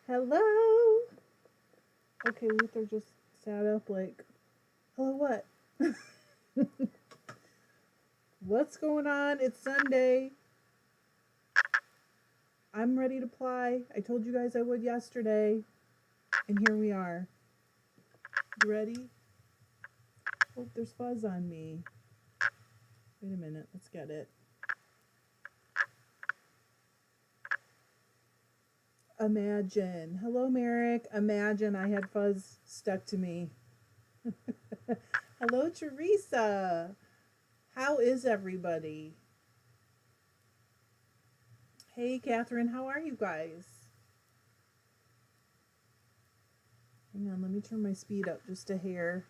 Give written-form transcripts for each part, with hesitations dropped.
Hello. Okay, Luther just sat up like, hello, what? What's going on? It's Sunday. I'm ready to play. I told you guys I would yesterday, and here we are. You ready? Oh, there's fuzz on me. Wait a minute. Let's get it. Imagine. Hello, Merrick. Imagine I had fuzz stuck to me. Hello, Teresa. How is everybody? Hey, Catherine. How are you guys? Hang on. Let me turn my speed up just a hair.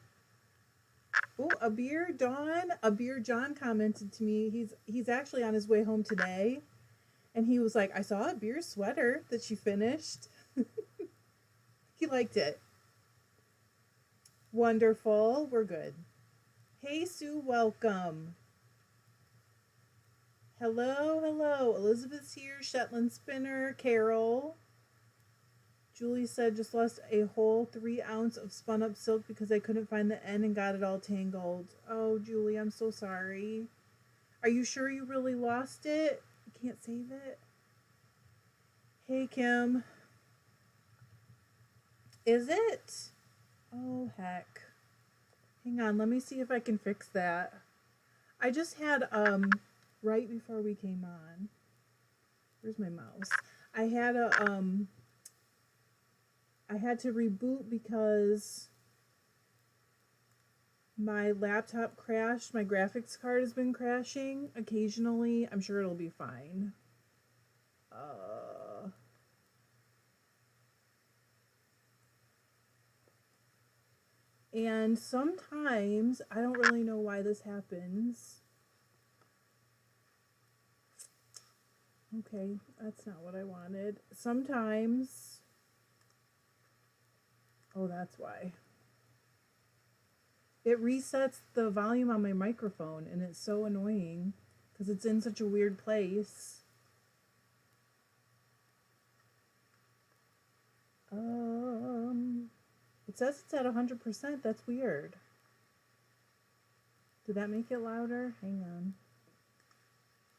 Oh, Abir John commented to me. He's actually on his way home today, and he was like, "I saw a beer sweater that she finished." He liked it. Wonderful. We're good. Hey, Sue, welcome. Hello, hello. Elizabeth's here. Shetland Spinner. Carol. Julie said just lost a whole 3 ounce of spun up silk because I couldn't find the end and got it all tangled. Oh, Julie, I'm so sorry. Are you sure you really lost it? You can't save it? Hey, Kim. Is it? Oh, heck. Hang on, let me see if I can fix that. I just had, right before we came on. Where's my mouse? I had to reboot because my laptop crashed. My graphics card has been crashing occasionally. I'm sure it'll be fine. And sometimes, I don't really know why this happens. Okay, that's not what I wanted. Sometimes, oh, that's why. It resets the volume on my microphone, and it's so annoying because it's in such a weird place. It says it's at 100%. That's weird. Did that make it louder? Hang on.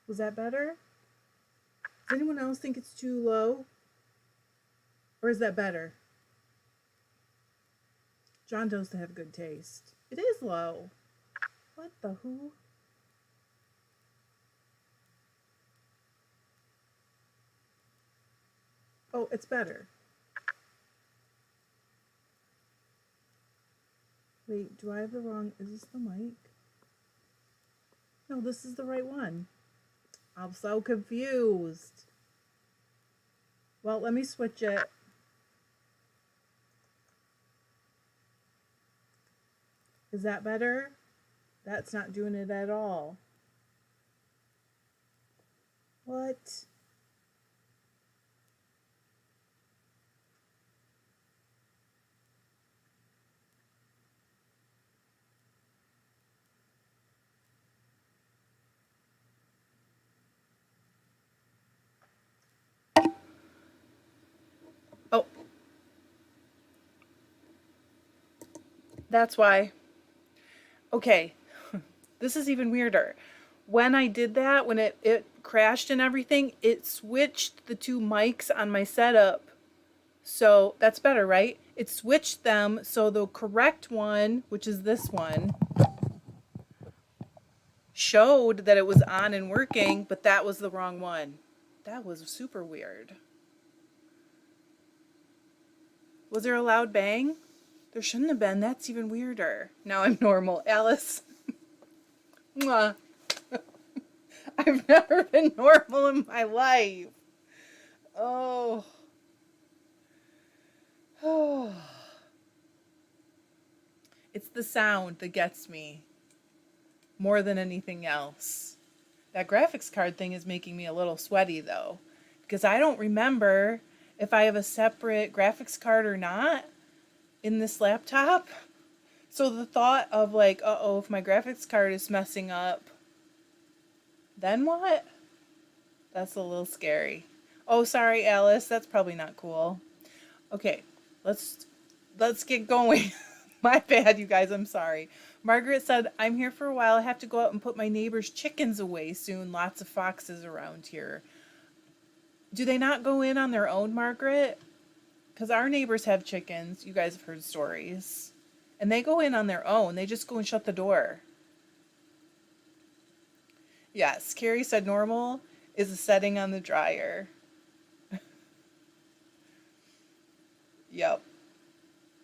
Was that better? Does anyone else think it's too low? Or is that better? John does have good taste. It is low. What the who? Oh, it's better. Wait, do I have the wrong... Is this the mic? No, this is the right one. I'm so confused. Well, let me switch it. Is that better? That's not doing it at all. What? Oh. That's why. Okay. This is even weirder. When I did that, when it crashed and everything, it switched the 2 mics on my setup. So that's better, right? It switched them so the correct one, which is this one, showed that it was on and working, but that was the wrong one. That was super weird. Was there a loud bang? There shouldn't have been. That's even weirder. Now I'm normal. Alice. Mwah. I've never been normal in my life. Oh. Oh. It's the sound that gets me more than anything else. That graphics card thing is making me a little sweaty though, because I don't remember if I have a separate graphics card or not in this laptop. So the thought of like, uh-oh, if my graphics card is messing up, then what? That's a little scary. Oh, sorry, Alice. That's probably not cool. Okay, let's get going. My bad, you guys. I'm sorry. Margaret said, I'm here for a while. I have to go out and put my neighbor's chickens away soon. Lots of foxes around here. Do they not go in on their own, Margaret? Because our neighbors have chickens. You guys have heard stories. And they go in on their own. They just go and shut the door. Yes, Carrie said normal is a setting on the dryer. Yep.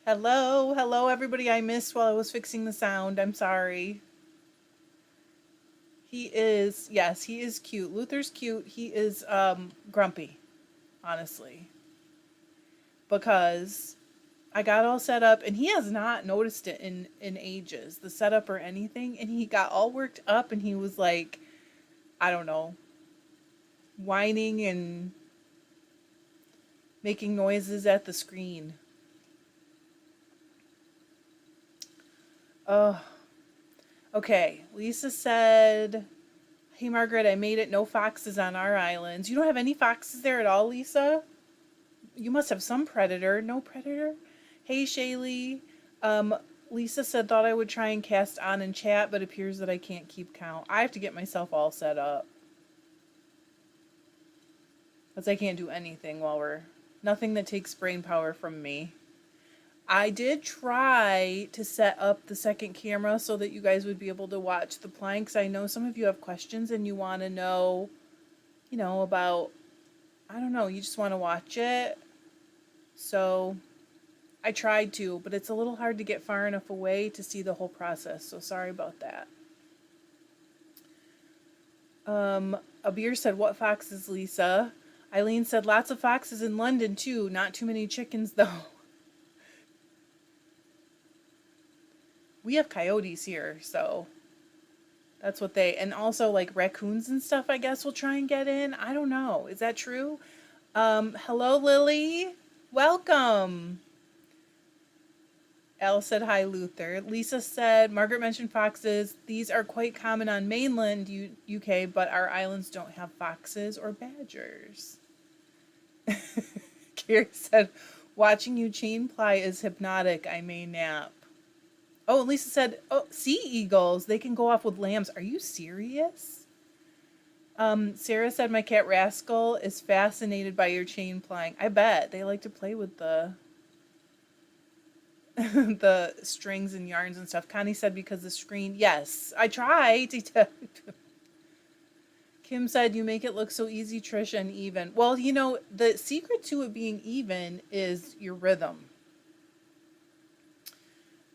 Hello, everybody I missed while I was fixing the sound. I'm sorry. Yes, he is cute. Luther's cute. He is grumpy, honestly. Because I got all set up and he has not noticed it in ages, the setup or anything, and he got all worked up and he was like, I don't know, whining and making noises at the screen. Oh, okay. Lisa said, hey, Margaret, I made it. No foxes on our islands. You don't have any foxes there at all, Lisa? You must have some predator. No predator? Hey, Shaylee. Lisa said, thought I would try and cast on and chat, but appears that I can't keep count. I have to get myself all set up. Because I can't do anything nothing that takes brain power from me. I did try to set up the second camera so that you guys would be able to watch the planks. I know some of you have questions and you want to know, about, I don't know, you just want to watch it. So I tried to, but it's a little hard to get far enough away to see the whole process. So sorry about that. Abir said, what foxes, Lisa? Eileen said, lots of foxes in London too. Not too many chickens though. We have coyotes here, so that's what and also like raccoons and stuff, I guess, will try and get in. I don't know. Is that true? Hello, Lily. Welcome. Elle said, hi, Luther. Lisa said, Margaret mentioned foxes. These are quite common on mainland UK, but our islands don't have foxes or badgers. Carrie said, watching you chain ply is hypnotic. I may nap. Oh, and Lisa said, oh, sea eagles. They can go off with lambs. Are you serious? Sarah said, my cat Rascal is fascinated by your chain plying. I bet. They like to play with the the strings and yarns and stuff. Connie said, because the screen. Yes, I tried. Kim said, you make it look so easy, Trish, and even. Well, the secret to it being even is your rhythm.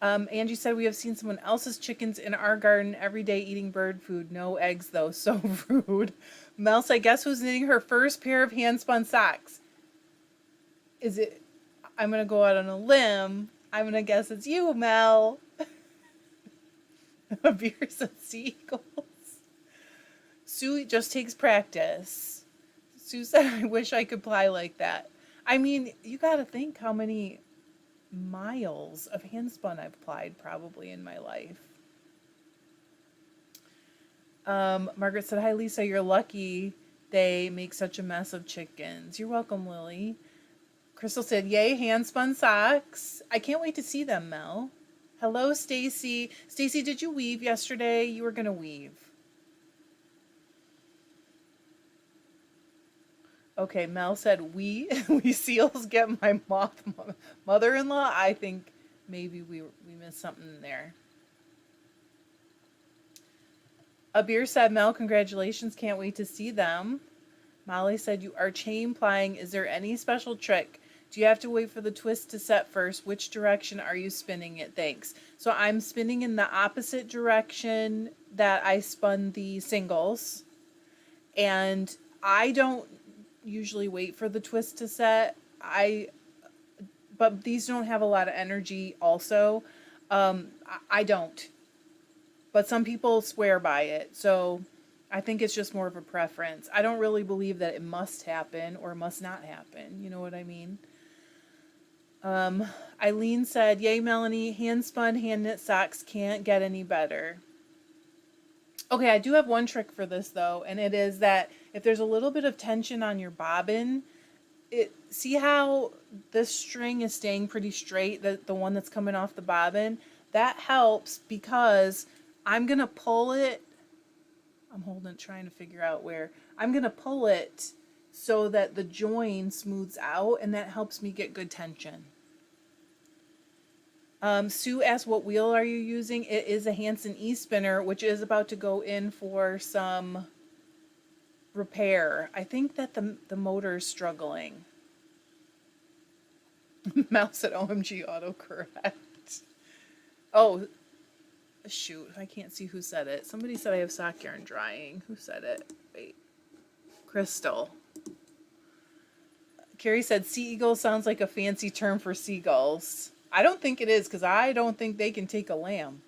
Angie said, we have seen someone else's chickens in our garden every day eating bird food. No eggs, though. So rude. Mel said, guess who's knitting her first pair of hand-spun socks? I'm going to go out on a limb. I'm going to guess it's you, Mel. A beer said seagulls. Sue just takes practice. Sue said, I wish I could ply like that. I mean, you got to think how many miles of handspun I've plied probably in my life. Margaret said, hi, Lisa, you're lucky they make such a mess of chickens. You're welcome, Lily. Crystal said, yay, handspun socks. I can't wait to see them, Mel. Hello, Stacy. Stacy, did you weave yesterday? You were going to weave. Okay, Mel said, we seals get my mother-in-law. I think maybe we missed something in there. Abir said, Mel, congratulations. Can't wait to see them. Molly said, you are chain plying. Is there any special trick? Do you have to wait for the twist to set first? Which direction are you spinning it? Thanks. So I'm spinning in the opposite direction that I spun the singles. And I don't usually wait for the twist to set. But these don't have a lot of energy also. I don't. But some people swear by it. So I think it's just more of a preference. I don't really believe that it must happen or must not happen. You know what I mean? Eileen said, yay, Melanie, hand spun, hand knit socks can't get any better. Okay, I do have one trick for this though, and it is that if there's a little bit of tension on your bobbin, See how this string is staying pretty straight, the one that's coming off the bobbin? That helps because I'm going to pull it. I'm holding, trying to figure out where. I'm going to pull it so that the join smooths out, and that helps me get good tension. Sue asked, what wheel are you using? It is a Hanson E-spinner, which is about to go in for some repair. I think that the motor is struggling. Mouse at OMG autocorrect. Oh, shoot. I can't see who said it. Somebody said I have sock yarn drying. Who said it? Wait. Crystal. Carrie said, sea eagle sounds like a fancy term for seagulls. I don't think it is, because I don't think they can take a lamb.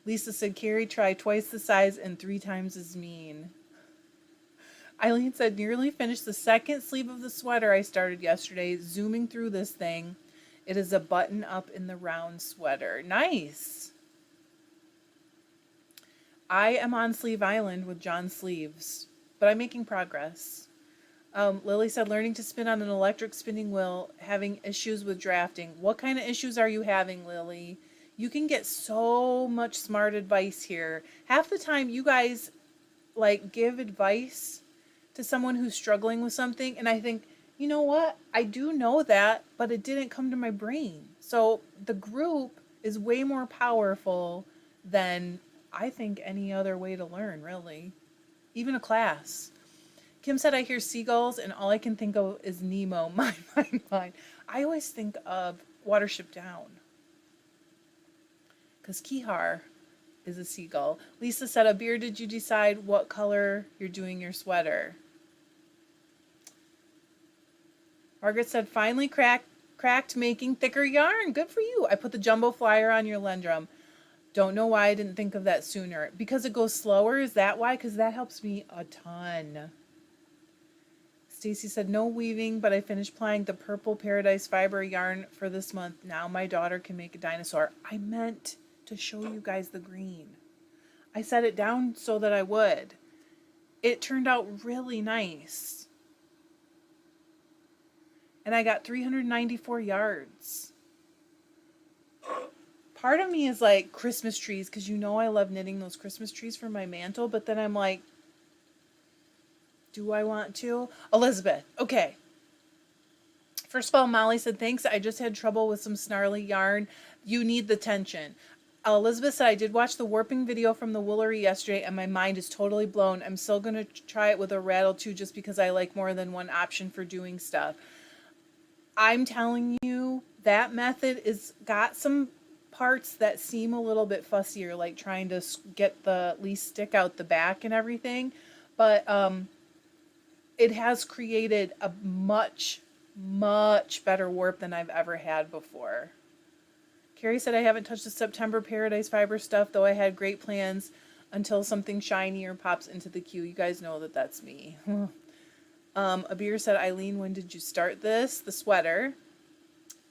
Lisa said, Carrie, try twice the size and 3 times as mean. Eileen said, nearly finished the second sleeve of the sweater I started yesterday, zooming through this thing. It is a button up in the round sweater. Nice. I am on Sleeve Island with John Sleeves, but I'm making progress. Lily said, learning to spin on an electric spinning wheel, having issues with drafting. What kind of issues are you having, Lily? You can get so much smart advice here. Half the time you guys give advice to someone who's struggling with something, and I think, you know what? I do know that, but it didn't come to my brain. So the group is way more powerful than I think any other way to learn, really. Even a class. Kim said, I hear seagulls, and all I can think of is Nemo. Mine. I always think of Watership Down. Because Kihar is a seagull. Lisa said, Abir, did you decide what color you're doing your sweater? Margaret said, finally cracked making thicker yarn. Good for you. I put the jumbo flyer on your Lendrum. Don't know why I didn't think of that sooner. Because it goes slower? Is that why? Because that helps me a ton. Stacy said, no weaving, but I finished plying the purple Paradise Fiber yarn for this month. Now my daughter can make a dinosaur. I meant to show you guys the green. I set it down so that I would. It turned out really nice. And I got 394 yards. Part of me is like Christmas trees, because you know I love knitting those Christmas trees for my mantle, but then I'm like, do I want to? Elizabeth, okay. First of all, Molly said, thanks. I just had trouble with some snarly yarn. You need the tension. Elizabeth said, I did watch the warping video from the Woolery yesterday, and my mind is totally blown. I'm still going to try it with a rattle too, just because I like more than one option for doing stuff. I'm telling you, that method is got some parts that seem a little bit fussier, like trying to get the least stick out the back and everything. But, it has created a much, much better warp than I've ever had before. Carrie said, I haven't touched the September Paradise Fiber stuff, though I had great plans until something shinier pops into the queue. You guys know that that's me. Abir said, Eileen, when did you start this? The sweater.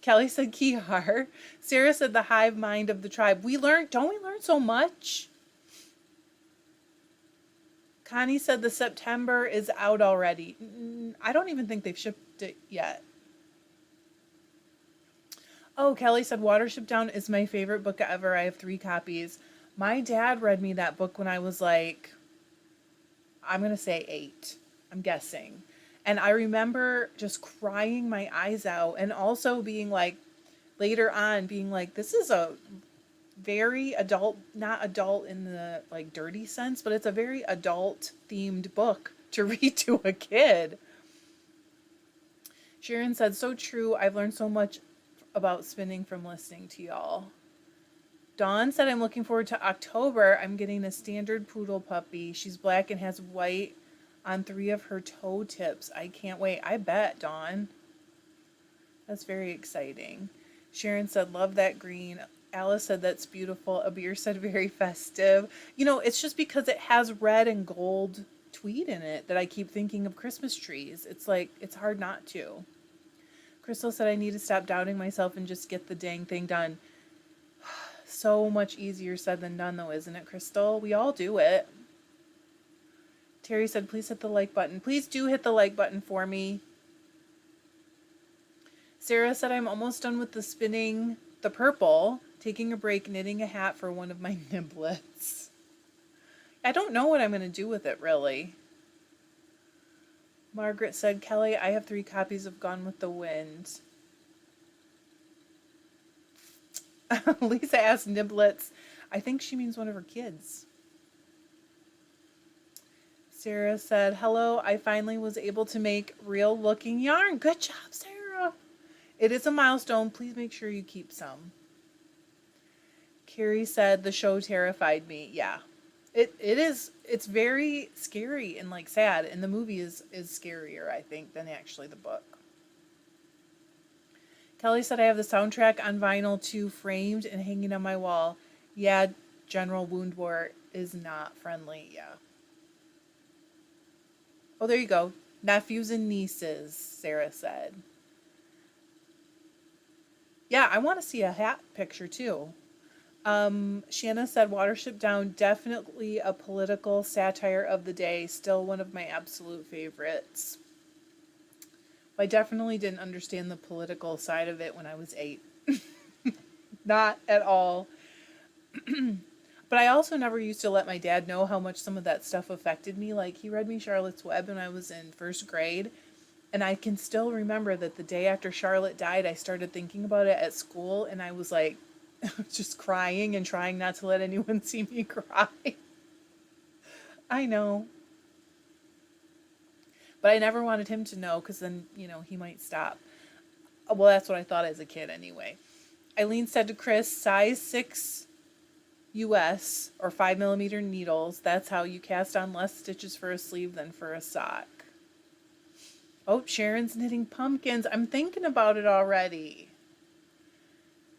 Kelly said, Kihar. Sarah said, the hive mind of the tribe. Don't we learn so much? Connie said the September is out already. I don't even think they've shipped it yet. Oh, Kelly said Watership Down is my favorite book ever. I have 3 copies. My dad read me that book when I was like, I'm going to say 8. I'm guessing. And I remember just crying my eyes out, and also being like, later on being like, this is a very adult, not adult in the like dirty sense, but it's a very adult themed book to read to a kid. Sharon said, so true. I've learned so much about spinning from listening to y'all. Dawn said, I'm looking forward to October. I'm getting a standard poodle puppy. She's black and has white on 3 of her toe tips. I can't wait. I bet, Dawn. That's very exciting. Sharon said, love that green. Alice said, that's beautiful. Abir said, very festive. You know, it's just because it has red and gold tweed in it that I keep thinking of Christmas trees. It's like, it's hard not to. Crystal said, I need to stop doubting myself and just get the dang thing done. So much easier said than done, though, isn't it, Crystal? We all do it. Terry said, please hit the like button. Please do hit the like button for me. Sarah said, I'm almost done with the spinning the purple, taking a break, knitting a hat for one of my niblets. I don't know what I'm going to do with it, really. Margaret said, Kelly, I have 3 copies of Gone with the Wind. Lisa asked niblets. I think she means one of her kids. Sarah said, hello, I finally was able to make real looking yarn. Good job, Sarah. It is a milestone. Please make sure you keep some. Carrie said, the show terrified me. Yeah, it is. It's very scary and like sad. And the movie is scarier, I think, than actually the book. Kelly said, I have the soundtrack on vinyl too, framed and hanging on my wall. Yeah, General Wound War is not friendly. Yeah. Oh, there you go. Nephews and nieces, Sarah said. Yeah, I want to see a hat picture too. Shanna said, Watership Down, definitely a political satire of the day. Still one of my absolute favorites. I definitely didn't understand the political side of it when I was 8. Not at all. But I also never used to let my dad know how much some of that stuff affected me. Like, he read me Charlotte's Web when I was in 1st grade. And I can still remember that the day after Charlotte died, I started thinking about it at school. And I was like, just crying and trying not to let anyone see me cry. I know. But I never wanted him to know because then, he might stop. Well, that's what I thought as a kid anyway. Eileen said to Chris, size 6 US or 5mm needles. That's how you cast on less stitches for a sleeve than for a sock. Oh, Sharon's knitting pumpkins. I'm thinking about it already.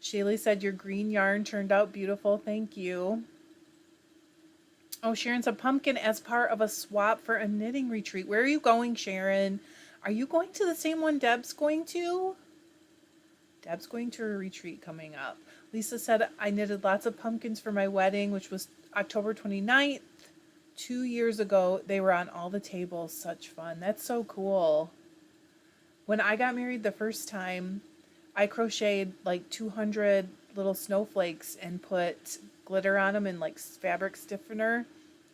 Shaylee said your green yarn turned out beautiful. Thank you. Oh, Sharon said pumpkin as part of a swap for a knitting retreat. Where are you going, Sharon? Are you going to the same one Deb's going to? Deb's going to a retreat coming up. Lisa said, I knitted lots of pumpkins for my wedding, which was October 29th. 2 years ago, they were on all the tables. Such fun. That's so cool. When I got married the first time, I crocheted like 200 little snowflakes and put glitter on them and like fabric stiffener.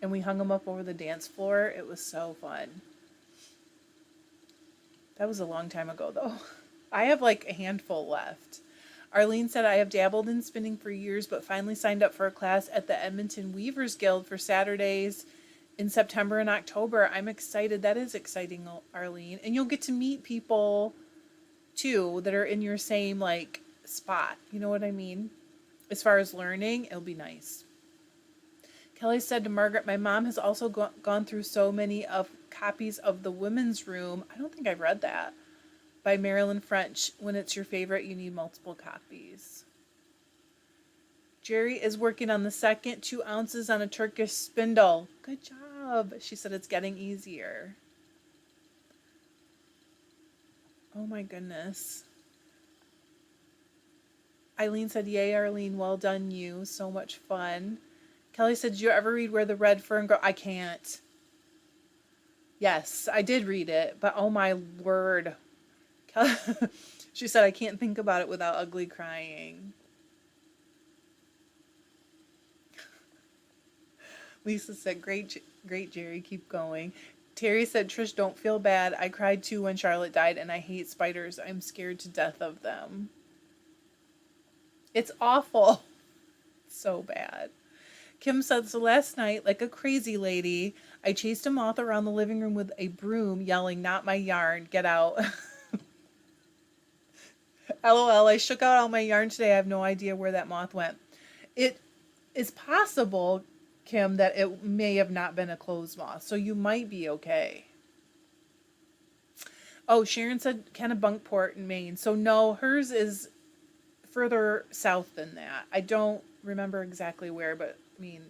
And we hung them up over the dance floor. It was so fun. That was a long time ago, though. I have like a handful left. Arlene said, I have dabbled in spinning for years, but finally signed up for a class at the Edmonton Weavers Guild for Saturdays in September and October. I'm excited. That is exciting, Arlene. And you'll get to meet people, too, that are in your same, like, spot. You know what I mean? As far as learning, it'll be nice. Kelly said to Margaret, my mom has also gone through so many of copies of The Women's Room. I don't think I've read that. By Marilyn French. When it's your favorite, you need multiple copies. Jerry is working on the second 2 ounces on a Turkish spindle. Good job. She said it's getting easier. Oh my goodness. Eileen said, yay, Arlene, well done you. So much fun. Kelly said, did you ever read Where the Red Fern Grows? I can't. Yes, I did read it, but oh my word. She said, I can't think about it without ugly crying. Lisa said, great, Jerry, keep going. Terry said, Trish, don't feel bad. I cried too when Charlotte died, and I hate spiders. I'm scared to death of them. It's awful. So bad. Kim said, so last night, like a crazy lady, I chased a moth around the living room with a broom, yelling, not my yarn, get out. LOL, I shook out all my yarn today. I have no idea where that moth went. It is possible, Kim, that it may have not been a clothes moth, so you might be okay. Oh, Sharon said Kennebunkport in Maine. So no, hers is further south than that. I don't remember exactly where, but I mean,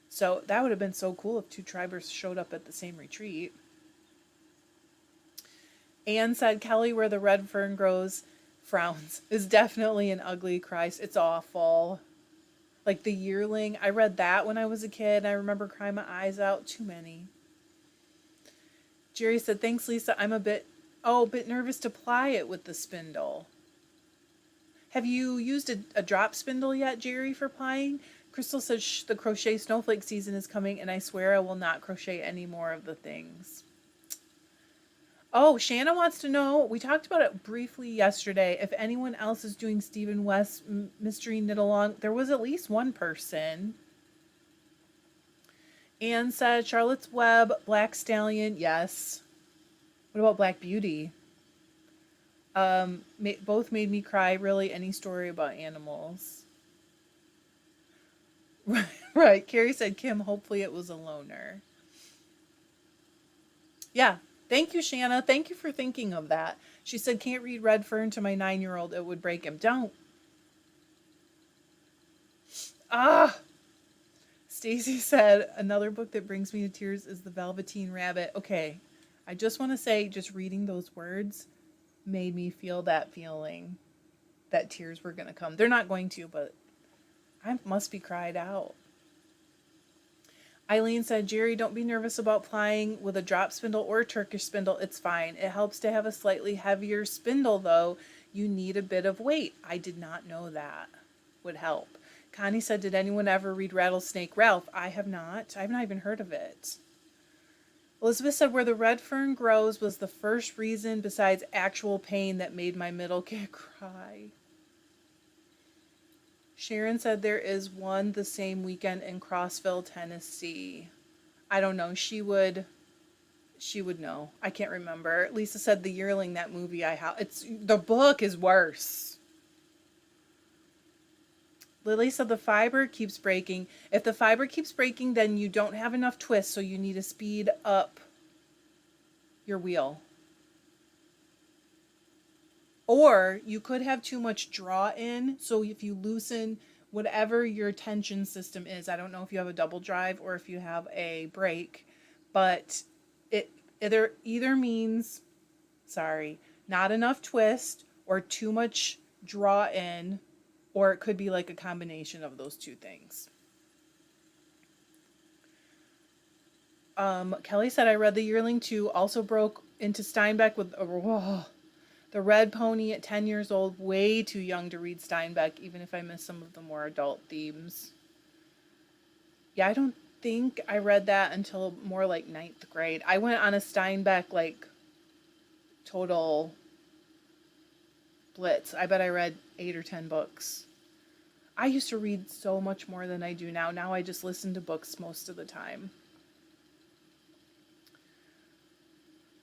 so that would have been so cool if 2 tribers showed up at the same retreat. Anne said, Kelly, Where the Red Fern Grows, frowns. Is definitely an ugly Christ. It's awful. Like The Yearling. I read that when I was a kid. I remember crying my eyes out. Too many. Jerry said, thanks, Lisa. I'm a bit Oh, a bit nervous to ply it with the spindle. Have you used a drop spindle yet, Jerry, for plying? Crystal says the crochet snowflake season is coming, and I swear I will not crochet any more of the things. Oh, Shanna wants to know, we talked about it briefly yesterday, if anyone else is doing Stephen West Mystery Knit Along. There was at least one person. Anne said Charlotte's Web, Black Stallion, yes. What about Black Beauty? Both made me cry. Really, any story about animals. Right. Carrie said, Kim, hopefully it was a loner. Yeah. Thank you, Shanna. Thank you for thinking of that. She said, can't read Redfern to my 9-year-old. It would break him. Don't. Ah. Stacy said, another book that brings me to tears is The Velveteen Rabbit. Okay. I just want to say, just reading those words made me feel that feeling that tears were going to come. They're not going to, but I must be cried out. Eileen said, Jerry, don't be nervous about plying with a drop spindle or a Turkish spindle. It's fine. It helps to have a slightly heavier spindle, though. You need a bit of weight. I did not know that would help. Connie said, did anyone ever read Rattlesnake Ralph? I have not. I've not even heard of it. Elizabeth said, where the red fern grows was the first reason besides actual pain that made my middle kid cry. Sharon said there is one the same weekend in Crossville, Tennessee. I don't know. She would know. I can't remember. Lisa said the Yearling, that movie I have. The book is worse. Lily said the fiber keeps breaking. If the fiber keeps breaking, then you don't have enough twist, so you need to speed up your wheel. Or you could have too much draw in, so if you loosen whatever your tension system is, I don't know if you have a double drive or if you have a brake, but it either means, not enough twist or too much draw in, or it could be like a combination of those two things. Kelly said, I read The Yearling 2, also broke into Steinbeck with The Red Pony at 10 years old, way too young to read Steinbeck, even if I miss some of the more adult themes. Yeah, I don't think I read that until more like 9th grade. I went on a Steinbeck, total blitz. I bet I read 8 or 10 books. I used to read so much more than I do now. Now I just listen to books most of the time.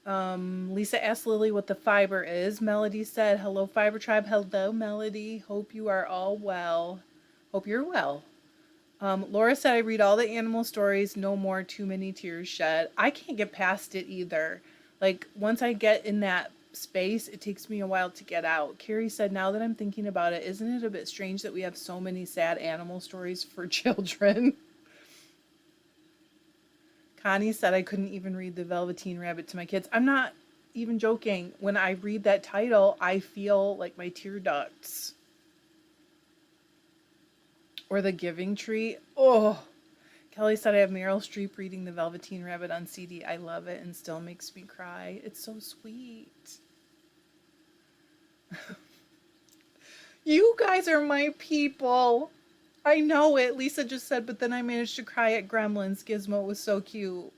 Lisa asked Lily what the fiber is. Melody said, hello, Fiber Tribe. Hello, Melody. Hope you are all well. Hope you're well. Laura said, I read all the animal stories. No more too many tears shed. I can't get past it either. Once I get in that space, it takes me a while to get out. Carrie said, now that I'm thinking about it, isn't it a bit strange that we have so many sad animal stories for children? Connie said I couldn't even read The Velveteen Rabbit to my kids. I'm not even joking. When I read that title, I feel like my tear ducts. Or The Giving Tree. Oh. Kelly said I have Meryl Streep reading The Velveteen Rabbit on CD. I love it and still makes me cry. It's so sweet. You guys are my people. I know it. Lisa just said, but then I managed to cry at Gremlins. Gizmo was so cute.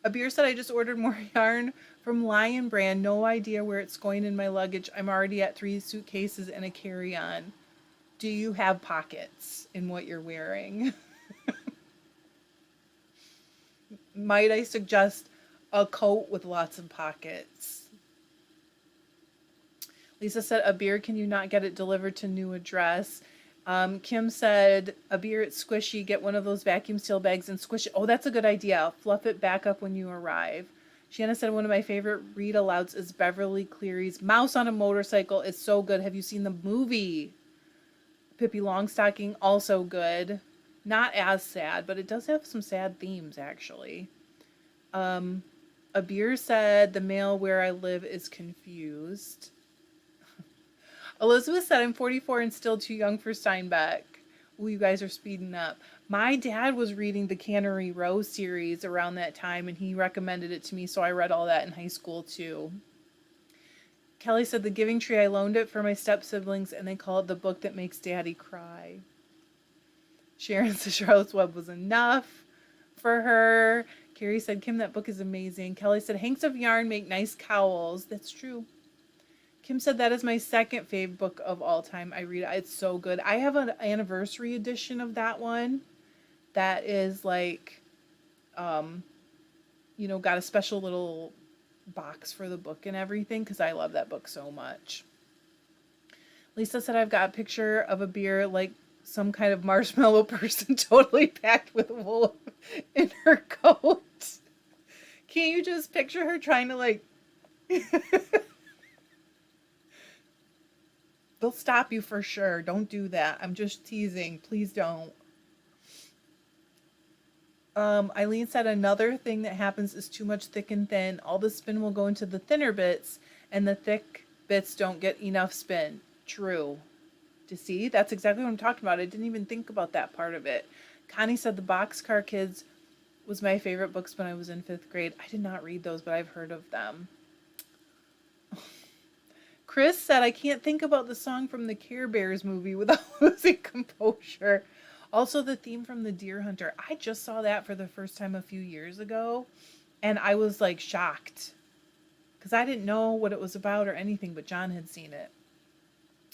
Abir said I just ordered more yarn from Lion Brand. No idea where it's going in my luggage. I'm already at 3 suitcases and a carry-on. Do you have pockets in what you're wearing? Might I suggest a coat with lots of pockets? Lisa said, Abir, can you not get it delivered to new address? Kim said, Abir, it's squishy. Get one of those vacuum seal bags and squish it. Oh, that's a good idea. Fluff it back up when you arrive. Shanna said, one of my favorite read alouds is Beverly Cleary's Mouse on a Motorcycle. It's so good. Have you seen the movie? Pippi Longstocking, also good. Not as sad, but it does have some sad themes, actually. Abir said, the mail where I live is confused. Elizabeth said, I'm 44 and still too young for Steinbeck. Ooh, you guys are speeding up. My dad was reading the Cannery Row series around that time, and he recommended it to me, so I read all that in high school, too. Kelly said, The Giving Tree, I loaned it for my step siblings and they call it the book that makes daddy cry. Sharon said Charlotte's Web was enough for her. Carrie said, Kim, that book is amazing. Kelly said, Hanks of Yarn make nice cowls. That's true. Kim said, that is my second fave book of all time. I read it. It's so good. I have an anniversary edition of that one that is like, got a special little box for the book and everything because I love that book so much. Lisa said, I've got a picture of a beer like some kind of marshmallow person totally packed with wool in her coat. Can't you just picture her trying to like... They'll stop you for sure. Don't do that. I'm just teasing. Please don't. Eileen said another thing that happens is too much thick and thin. All the spin will go into the thinner bits and the thick bits don't get enough spin. True. To see? That's exactly what I'm talking about. I didn't even think about that part of it. Connie said the Boxcar Kids was my favorite books when I was in 5th grade. I did not read those, but I've heard of them. Chris said, I can't think about the song from the Care Bears movie without losing composure. Also, the theme from The Deer Hunter. I just saw that for the first time a few years ago, and I was like shocked because I didn't know what it was about or anything, but John had seen it.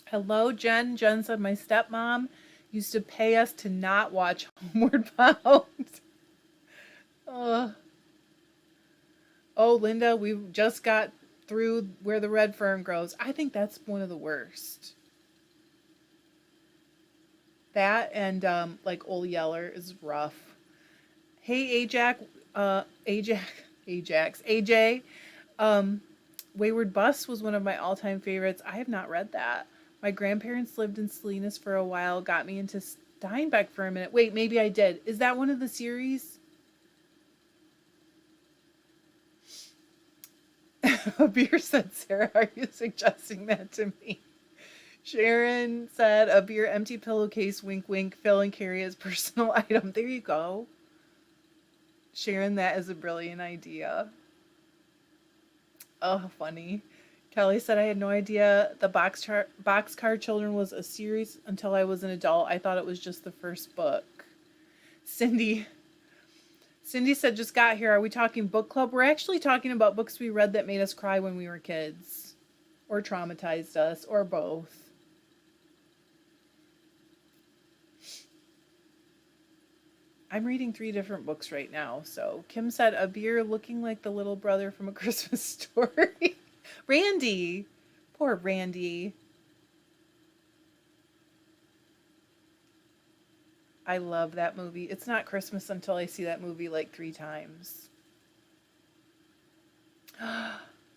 Hello, Jen. Jen said, my stepmom used to pay us to not watch Homeward Bound. Oh, Linda, we just got through Where the Red Fern Grows. I think that's one of the worst. That and like Old Yeller is rough. Hey, AJ, Wayward Bus was one of my all-time favorites. I have not read that. My grandparents lived in Salinas for a while, got me into Steinbeck for a minute. Wait, maybe I did. Is that one of the series? A beer said, Sarah, are you suggesting that to me? Sharon said, a beer empty pillowcase, wink, wink, fill and carry as personal item. There you go. Sharon, that is a brilliant idea. Oh, funny. Kelly said, I had no idea the Boxcar Children was a series until I was an adult. I thought it was just the first book. Cindy said, just got here. Are we talking book club? We're actually talking about books we read that made us cry when we were kids. Or traumatized us. Or both. I'm reading 3 different books right now. So Kim said, a beer looking like the little brother from A Christmas Story. Randy. Poor Randy. I love that movie. It's not Christmas until I see that movie like 3 times.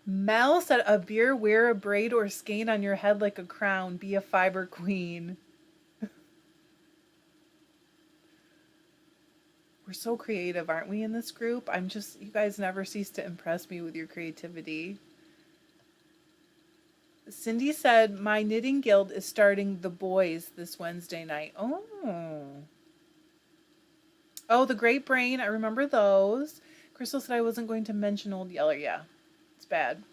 Mel said, a beer, wear a braid or skein on your head like a crown. Be a fiber queen. We're so creative, aren't we, in this group? You guys never cease to impress me with your creativity. Cindy said, my knitting guild is starting The Boys this Wednesday night. Oh, The Great Brain. I remember those. Crystal said I wasn't going to mention Old Yeller. Yeah, it's bad.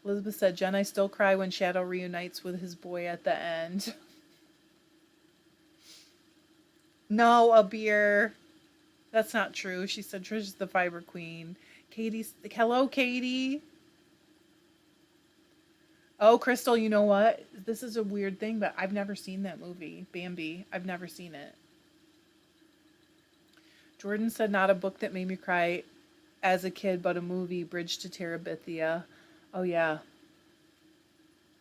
Elizabeth said, Jen, I still cry when Shadow reunites with his boy at the end. No, a beer. That's not true. She said Trish is the fiber queen. Hello, Katie. Oh, Crystal, you know what? This is a weird thing, but I've never seen that movie, Bambi. I've never seen it. Jordan said, not a book that made me cry as a kid, but a movie, Bridge to Terabithia. Oh, yeah.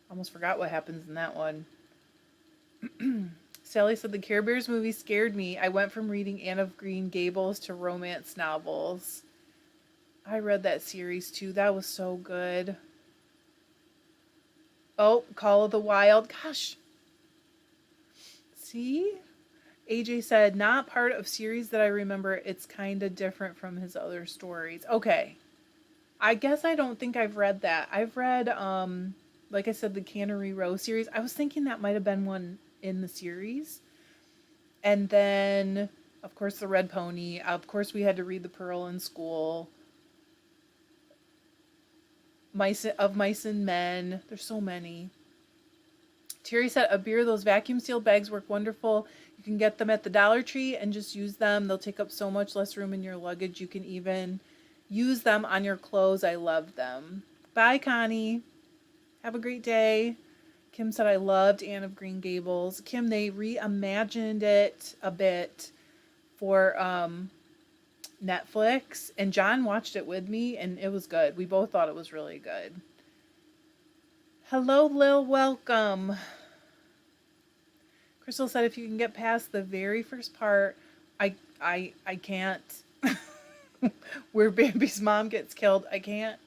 Almost forgot what happens in that one. Sally said, the Care Bears movie scared me. I went from reading Anne of Green Gables to romance novels. I read that series too. That was so good. Oh, Call of the Wild. Gosh. See? AJ said, not part of series that I remember. It's kind of different from his other stories. Okay. I guess I don't think I've read that. I've read, like I said, the Cannery Row series. I was thinking that might have been one in the series. And then, of course, The Red Pony. Of course, we had to read The Pearl in school. Mice and Men. There's so many. Terry said, a beer, those vacuum sealed bags work wonderful. You can get them at the Dollar Tree and just use them. They'll take up so much less room in your luggage. You can even use them on your clothes. I love them. Bye, Connie. Have a great day. Kim said, I loved Anne of Green Gables. Kim, they reimagined it a bit for Netflix, and John watched it with me, and it was good. We both thought it was really good. Hello, Lil, welcome. Crystal said, if you can get past the very first part, I can't. Where Bambi's mom gets killed, I can't.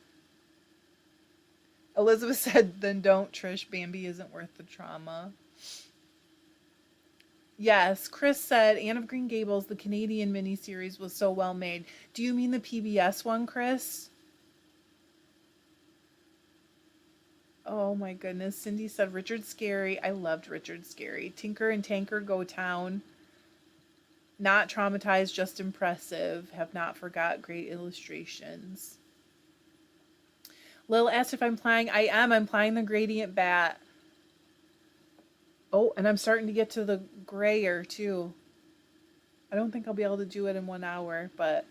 Elizabeth said, then don't, Trish. Bambi isn't worth the trauma. Yes, Chris said, Anne of Green Gables, the Canadian miniseries, was so well made. Do you mean the PBS one, Chris? Oh my goodness. Cindy said, Richard Scarry. I loved Richard Scarry. Tinker and Tanker Go Town. Not traumatized, just impressive. Have not forgot great illustrations. Lil asked if I'm playing. I am. I'm playing the Gradient Bat. Oh, and I'm starting to get to the grayer too. I don't think I'll be able to do it in 1 hour, but...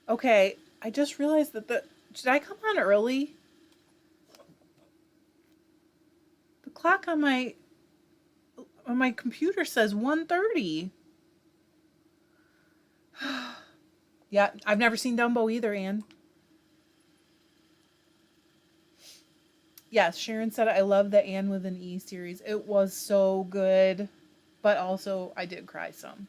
Okay, I just realized that did I come on early? The clock on my computer says 1:30. Yeah, I've never seen Dumbo either, Anne. Yes, Sharon said, I love the Anne with an E series. It was so good, but also I did cry some.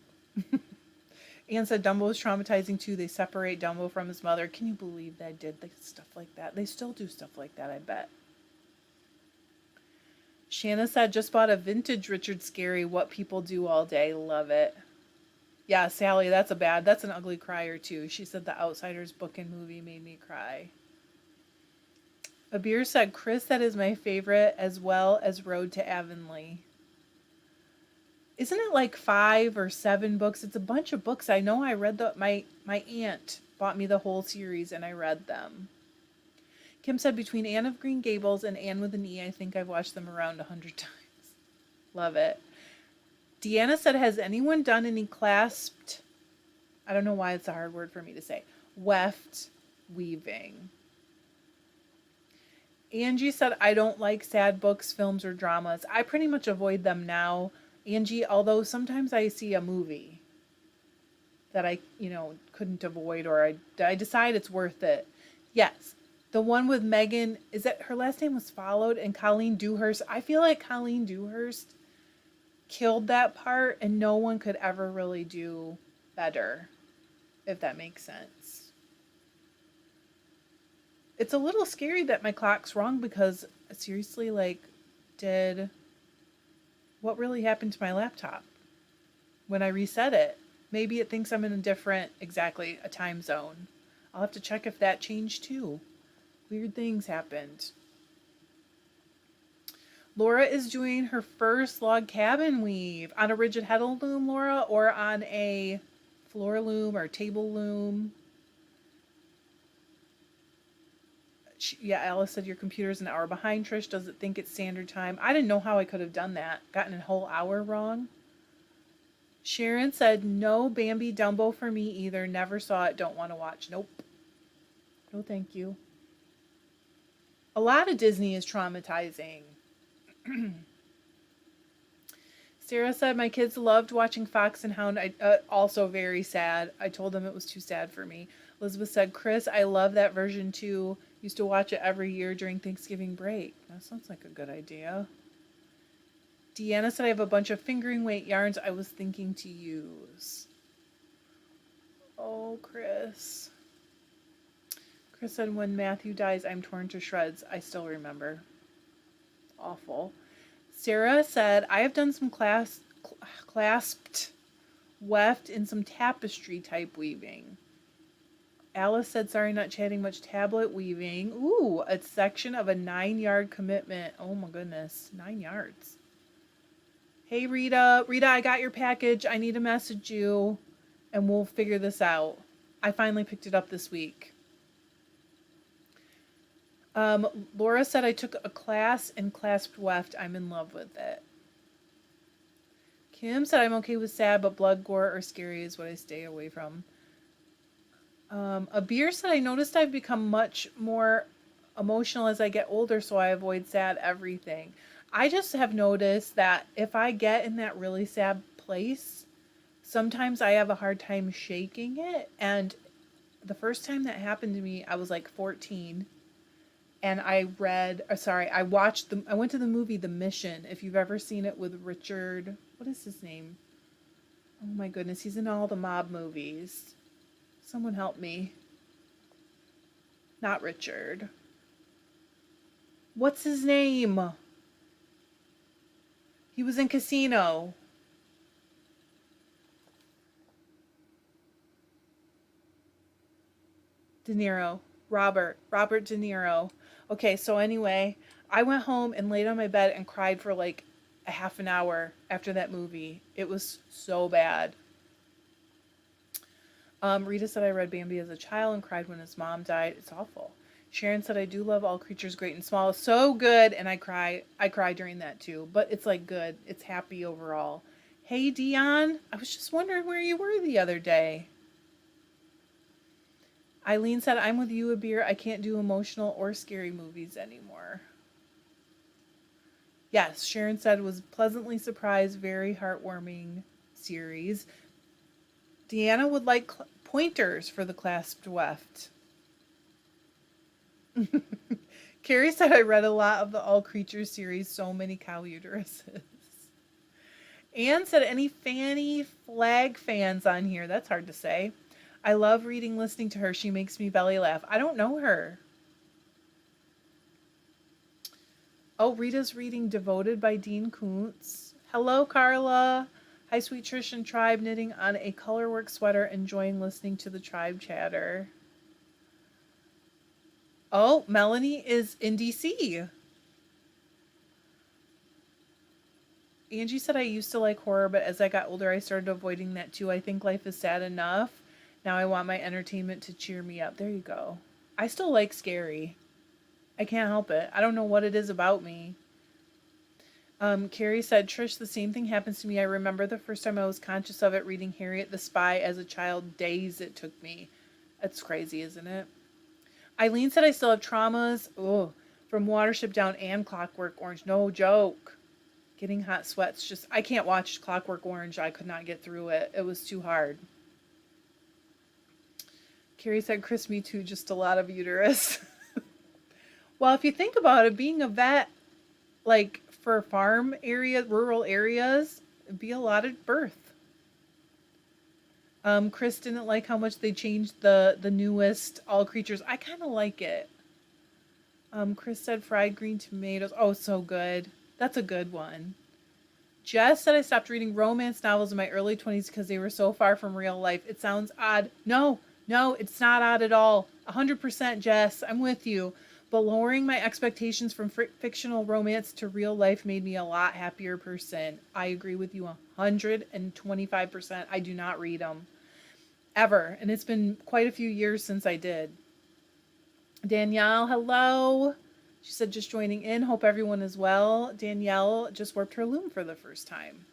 Anne said Dumbo was traumatizing too. They separate Dumbo from his mother. Can you believe they did stuff like that? They still do stuff like that, I bet. Shanna said, just bought a vintage Richard Scarry. What people do all day. Love it. Yeah, Sally, that's an ugly crier too. She said The Outsiders book and movie made me cry. Abir said, Chris, that is my favorite, as well as Road to Avonlea. Isn't it like 5 or 7 books? It's a bunch of books. I know I read my aunt bought me the whole series and I read them. Kim said, between Anne of Green Gables and Anne with an E, I think I've watched them around 100 times. Love it. Deanna said, has anyone done any clasped, I don't know why it's a hard word for me to say, weft weaving? Angie said, I don't like sad books, films, or dramas. I pretty much avoid them now, Angie, although sometimes I see a movie that I, couldn't avoid, or I decide it's worth it. Yes. The one with Megan, is that her last name was Followed, and Colleen Dewhurst. I feel like Colleen Dewhurst killed that part, and no one could ever really do better, if that makes sense. It's a little scary that my clock's wrong, because seriously, what really happened to my laptop when I reset it? Maybe it thinks I'm in a time zone. I'll have to check if that changed too. Weird things happened. Laura is doing her first log cabin weave on a rigid heddle loom, Laura, or on a floor loom or table loom. Alice said your computer's an hour behind, Trish. Does it think it's standard time? I didn't know how I could have done that. Gotten a whole hour wrong. Sharon said, no Bambi Dumbo for me either. Never saw it. Don't want to watch. Nope. No, thank you. A lot of Disney is traumatizing. Sarah said, my kids loved watching Fox and Hound. Also very sad. I told them it was too sad for me. Elizabeth said, Chris, I love that version too. Used to watch it every year during Thanksgiving break. That sounds like a good idea. Deanna said, I have a bunch of fingering weight yarns I was thinking to use. Oh, Chris. Chris said, when Matthew dies, I'm torn to shreds. I still remember. Awful. Sarah said, I have done some clasped weft and some tapestry type weaving. Alice said, sorry, not chatting much, tablet weaving. Ooh, a section of a 9-yard commitment. Oh my goodness, 9 yards. Hey, Rita. Rita, I got your package. I need to message you and we'll figure this out. I finally picked it up this week. Laura said I took a class in clasped weft. I'm in love with it. Kim said I'm okay with sad, but blood, gore, or scary is what I stay away from. A beer said I noticed I've become much more emotional as I get older, so I avoid sad everything. I just have noticed that if I get in that really sad place, sometimes I have a hard time shaking it. And the first time that happened to me, I was like 14. And I I went to the movie The Mission. If you've ever seen it with Richard, what is his name? Oh my goodness, he's in all the mob movies. Someone help me. Not Richard. What's his name? He was in Casino. De Niro. Robert De Niro. Okay, so anyway, I went home and laid on my bed and cried for like a half an hour after that movie. It was so bad. Rita said I read Bambi as a child and cried when his mom died. It's awful. Sharon said I do love All Creatures Great and Small. So good, and I cry during that too. But it's like good. It's happy overall. Hey Dion, I was just wondering where you were the other day. Eileen said I'm with you, a beer. I can't do emotional or scary movies anymore. Yes, Sharon said was pleasantly surprised, very heartwarming series. Deanna would like pointers for the clasped weft. Carrie said I read a lot of the All Creatures series, so many cow uteruses. Anne said any Fanny Flag fans on here? That's hard to say. I love listening to her. She makes me belly laugh. I don't know her. Oh, Rita's reading Devoted by Dean Koontz. Hello, Carla. Hi, Sweet Trish and Tribe, knitting on a colorwork sweater, enjoying listening to the tribe chatter. Oh, Melanie is in DC. Angie said I used to like horror, but as I got older, I started avoiding that too. I think life is sad enough. Now I want my entertainment to cheer me up. There you go. I still like scary. I can't help it. I don't know what it is about me. Carrie said, Trish, the same thing happens to me. I remember the first time I was conscious of it reading Harriet the Spy as a child. Days it took me. That's crazy, isn't it? Eileen said I still have traumas. From Watership Down and Clockwork Orange. No joke. Getting hot sweats. I can't watch Clockwork Orange. I could not get through it. It was too hard. Carrie said, Chris, me too. Just a lot of uterus. Well, if you think about it, being a vet, like for farm areas, rural areas, it'd be a lot of birth. Chris didn't like how much they changed the newest All Creatures. I kind of like it. Chris said fried green tomatoes. Oh, so good. That's a good one. Jess said I stopped reading romance novels in my early 20s because they were so far from real life. It sounds odd. No, it's not odd at all. 100%, Jess. I'm with you. But lowering my expectations from fictional romance to real life made me a lot happier person. I agree with you 125%. I do not read them. Ever. And it's been quite a few years since I did. Danielle, hello. She said, just joining in. Hope everyone is well. Danielle just warped her loom for the first time.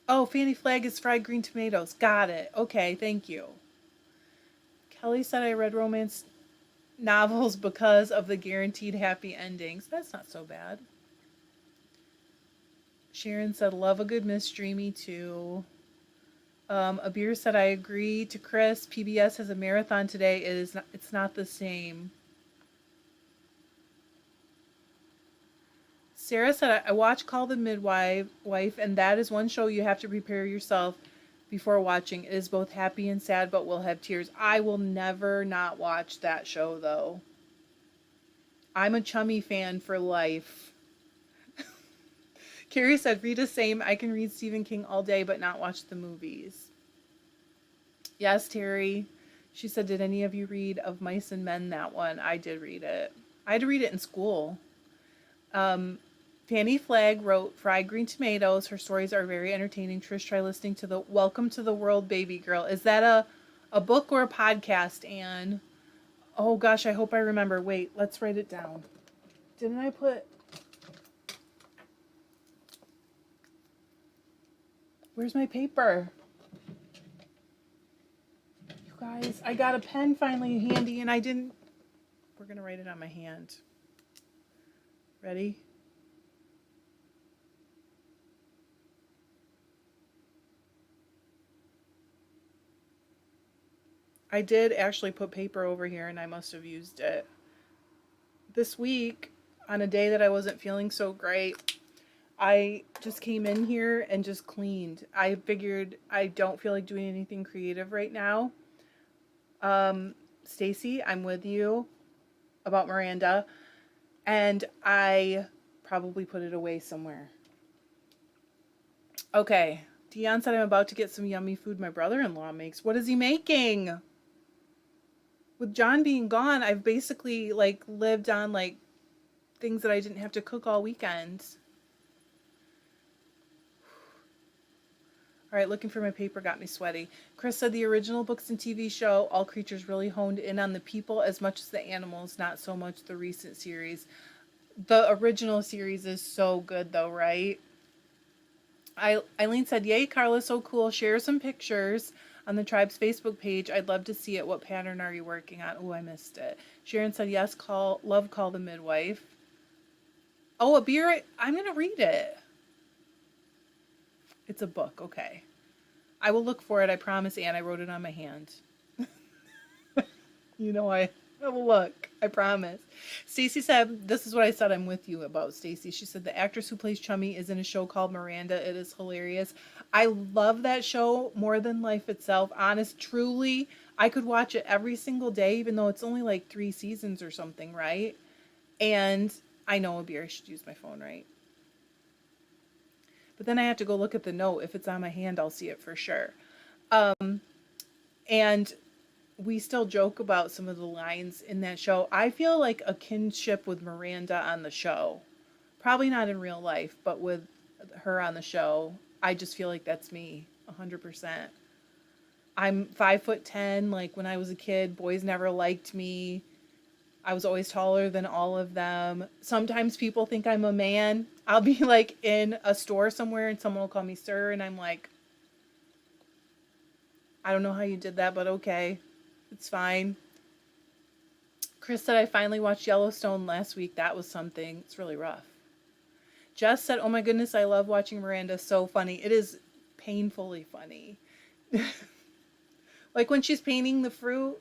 Oh, Fanny Flag is fried green tomatoes. Got it. Okay, thank you. Kelly said I read romance novels because of the guaranteed happy endings. That's not so bad. Sharon said, love a good mystery. Me too. Abir said, I agree to Chris. PBS has a marathon today. It's not the same. Sarah said, I watch Call the Midwife, and that is one show you have to prepare yourself before watching. It is both happy and sad, but will have tears. I will never not watch that show, though. I'm a Chummy fan for life. Carrie said, Rita, same. I can read Stephen King all day, but not watch the movies. Yes, Terry. She said, did any of you read Of Mice and Men, that one? I did read it. I had to read it in school. Fanny Flagg wrote Fried Green Tomatoes. Her stories are very entertaining. Trish, try listening to the Welcome to the World Baby Girl. Is that a book or a podcast, Anne? Oh gosh, I hope I remember. Wait, let's write it down. Didn't I put... Where's my paper? You guys, I got a pen finally handy and I didn't... We're going to write it on my hand. Ready? I did actually put paper over here and I must have used it. This week, on a day that I wasn't feeling so great, I just came in here and just cleaned. I figured I don't feel like doing anything creative right now. Stacy, I'm with you about Miranda, and I probably put it away somewhere. Okay, Dion said I'm about to get some yummy food my brother-in-law makes. What is he making? With John being gone, I've basically like lived on like things that I didn't have to cook all weekend. All right, looking for my paper got me sweaty. Chris said the original books and TV show, all creatures really honed in on the people as much as the animals, not so much the recent series. The original series is so good though, right? Eileen said, yay, Carla, so cool. Share some pictures on the tribe's Facebook page. I'd love to see it. What pattern are you working on? Oh, I missed it. Sharon said, yes, Call the Midwife. Oh, a beer. I'm going to read it. It's a book. Okay. I will look for it. I promise, Anne. I wrote it on my hand. You know, I will look. I promise. Stacy said, this is what I said I'm with you about, Stacy. She said, the actress who plays Chummy is in a show called Miranda. It is hilarious. I love that show more than life itself. Honest, truly, I could watch it every single day, even though it's only like 3 seasons or something, right? And I know, I should use my phone, right? But then I have to go look at the note. If it's on my hand, I'll see it for sure. And we still joke about some of the lines in that show. I feel like a kinship with Miranda on the show. Probably not in real life, but with her on the show, I just feel like that's me, 100%. I'm 5'10". Like when I was a kid, boys never liked me. I was always taller than all of them. Sometimes people think I'm a man. I'll be like in a store somewhere and someone will call me sir and I'm like, I don't know how you did that, but okay. It's fine. Chris said I finally watched Yellowstone last week. That was something. It's really rough. Jess said, oh my goodness, I love watching Miranda. So funny. It is painfully funny. Like when she's painting the fruit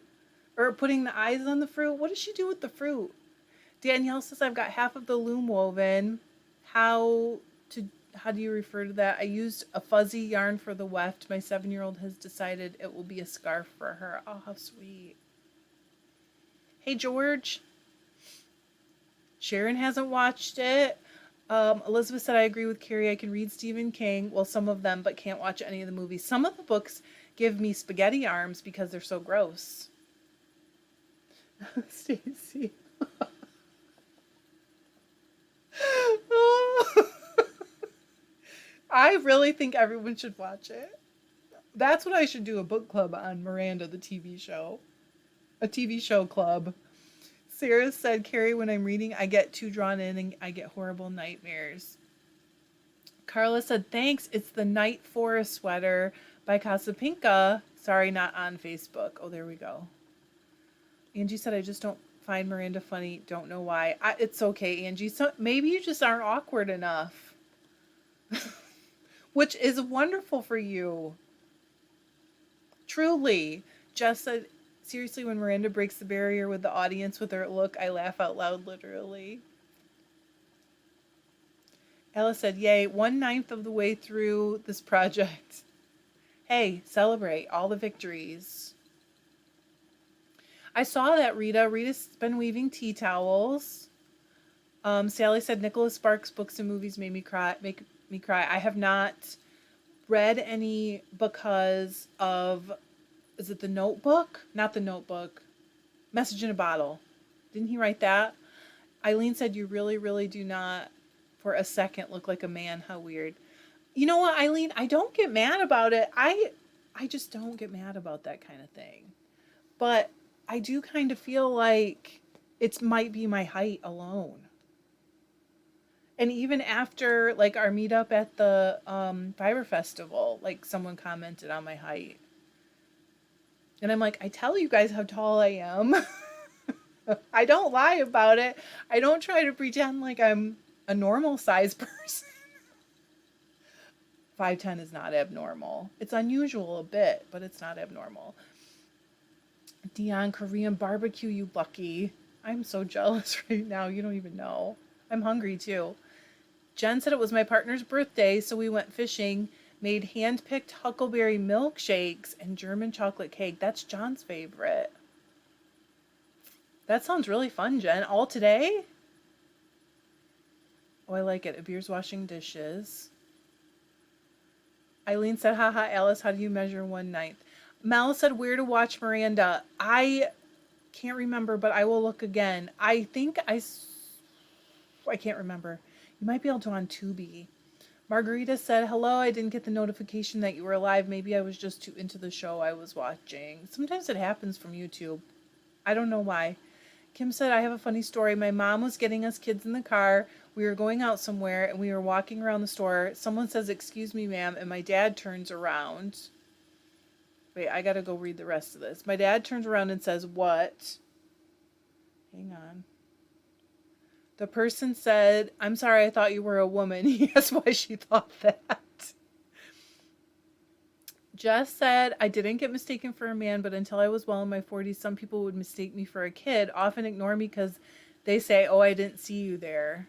or putting the eyes on the fruit. What does she do with the fruit? Danielle says, I've got half of the loom woven. How do you refer to that? I used a fuzzy yarn for the weft. My 7-year-old has decided it will be a scarf for her. Oh, how sweet. Hey, George. Sharon hasn't watched it. Elizabeth said, I agree with Carrie. I can read Stephen King. Well, some of them, but can't watch any of the movies. Some of the books give me spaghetti arms because they're so gross. Stacy. I really think everyone should watch it. That's what I should do, a book club on Miranda, the TV show. A TV show club. Sarah said, Carrie, when I'm reading, I get too drawn in and I get horrible nightmares. Carla said, thanks. It's the Night Forest sweater by Casapinka. Sorry, not on Facebook. Oh, there we go. Angie said, I just don't find Miranda funny. Don't know why. It's okay, Angie. So maybe you just aren't awkward enough. Which is wonderful for you. Truly. Jess said, seriously, when Miranda breaks the barrier with the audience with her look, I laugh out loud, literally. Ella said, yay, 1/9 of the way through this project. Hey, celebrate all the victories. I saw that, Rita. Rita's been weaving tea towels. Sally said, Nicholas Sparks' books and movies make me cry. I have not read any because of, is it The Notebook? Not The Notebook. Message in a Bottle. Didn't he write that? Eileen said, you really, really do not for a second look like a man. How weird. You know what, Eileen? I don't get mad about it. I just don't get mad about that kind of thing. But I do kind of feel like it might be my height alone. And even after like our meetup at the Fiber Festival, like someone commented on my height. And I'm like, I tell you guys how tall I am. I don't lie about it. I don't try to pretend like I'm a normal size person. 5'10" is not abnormal. It's unusual a bit, but it's not abnormal. Dion, Korean barbecue, you lucky. I'm so jealous right now. You don't even know. I'm hungry too. Jen said it was my partner's birthday, so we went fishing, made hand-picked huckleberry milkshakes and German chocolate cake. That's John's favorite. That sounds really fun, Jen. All today? Oh, I like it. Abir's washing dishes. Eileen said, haha, Alice, how do you measure 1/9? Mel said, where to watch Miranda. I can't remember, but I will look again. I think I can't remember. You might be able to on Tubi. Margarita said, hello, I didn't get the notification that you were alive. Maybe I was just too into the show I was watching. Sometimes it happens from YouTube. I don't know why. Kim said, I have a funny story. My mom was getting us kids in the car. We were going out somewhere and we were walking around the store. Someone says, excuse me, ma'am. And my dad turns around. Wait, I got to go read the rest of this. My dad turns around and says, what? Hang on. The person said, I'm sorry, I thought you were a woman. He asked why she thought that. Jess said, I didn't get mistaken for a man, but until I was well in my 40s, some people would mistake me for a kid, often ignore me because they say, oh, I didn't see you there.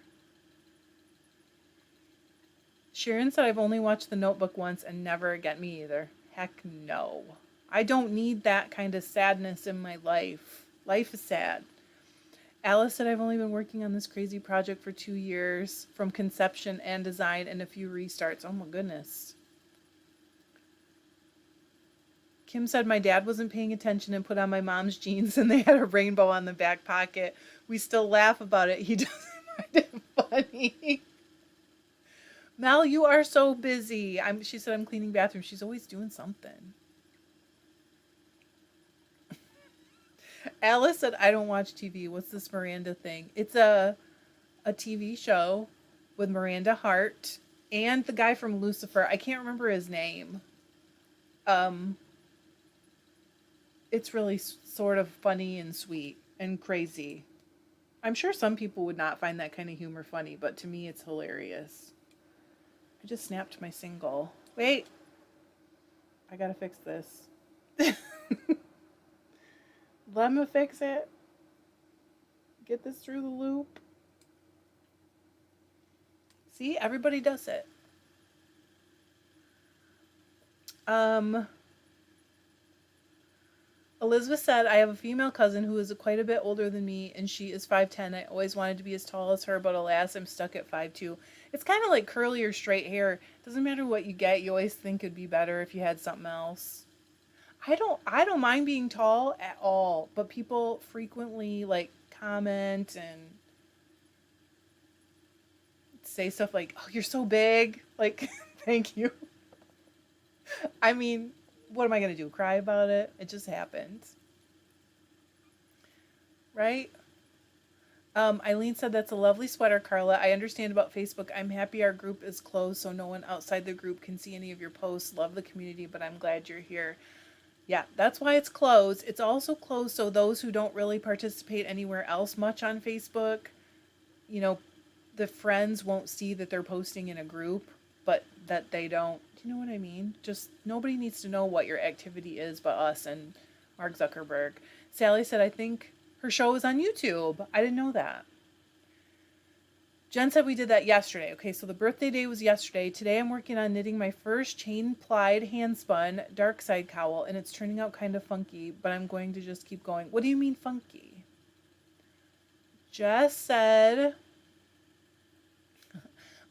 Sharon said, I've only watched The Notebook once and never again. Me either. Heck no. I don't need that kind of sadness in my life. Life is sad. Alice said, I've only been working on this crazy project for 2 years, from conception and design and a few restarts. Oh my goodness. Kim said, my dad wasn't paying attention and put on my mom's jeans and they had a rainbow on the back pocket. We still laugh about it. He doesn't find it funny. Mel, you are so busy. She said, I'm cleaning bathrooms. She's always doing something. Alice said, I don't watch TV. What's this Miranda thing? It's a TV show with Miranda Hart and the guy from Lucifer. I can't remember his name. It's really sort of funny and sweet and crazy. I'm sure some people would not find that kind of humor funny, but to me it's hilarious. I just snapped my single. Wait. I gotta fix this. Let me fix it. Get this through the loop. See, everybody does it. Elizabeth said, I have a female cousin who is quite a bit older than me, and she is 5'10". I always wanted to be as tall as her, but alas, I'm stuck at 5'2". It's kind of like curly or straight hair. Doesn't matter what you get, you always think it'd be better if you had something else. I don't mind being tall at all, but people frequently like comment and say stuff like, oh, you're so big. Like, thank you. I mean, what am I going to do? Cry about it? It just happens. Right? Eileen said, that's a lovely sweater, Carla. I understand about Facebook. I'm happy our group is closed so no one outside the group can see any of your posts. Love the community, but I'm glad you're here. Yeah, that's why it's closed. It's also closed so those who don't really participate anywhere else much on Facebook, you know, the friends won't see that they're posting in a group, but that they don't. Do you know what I mean? Just nobody needs to know what your activity is but us and Mark Zuckerberg. Sally said, I think her show is on YouTube. I didn't know that. Jen said we did that yesterday. Okay, so the birthday day was yesterday. Today I'm working on knitting my first chain-plied hand-spun dark side cowl, and it's turning out kind of funky, but I'm going to just keep going. What do you mean funky? Jess said,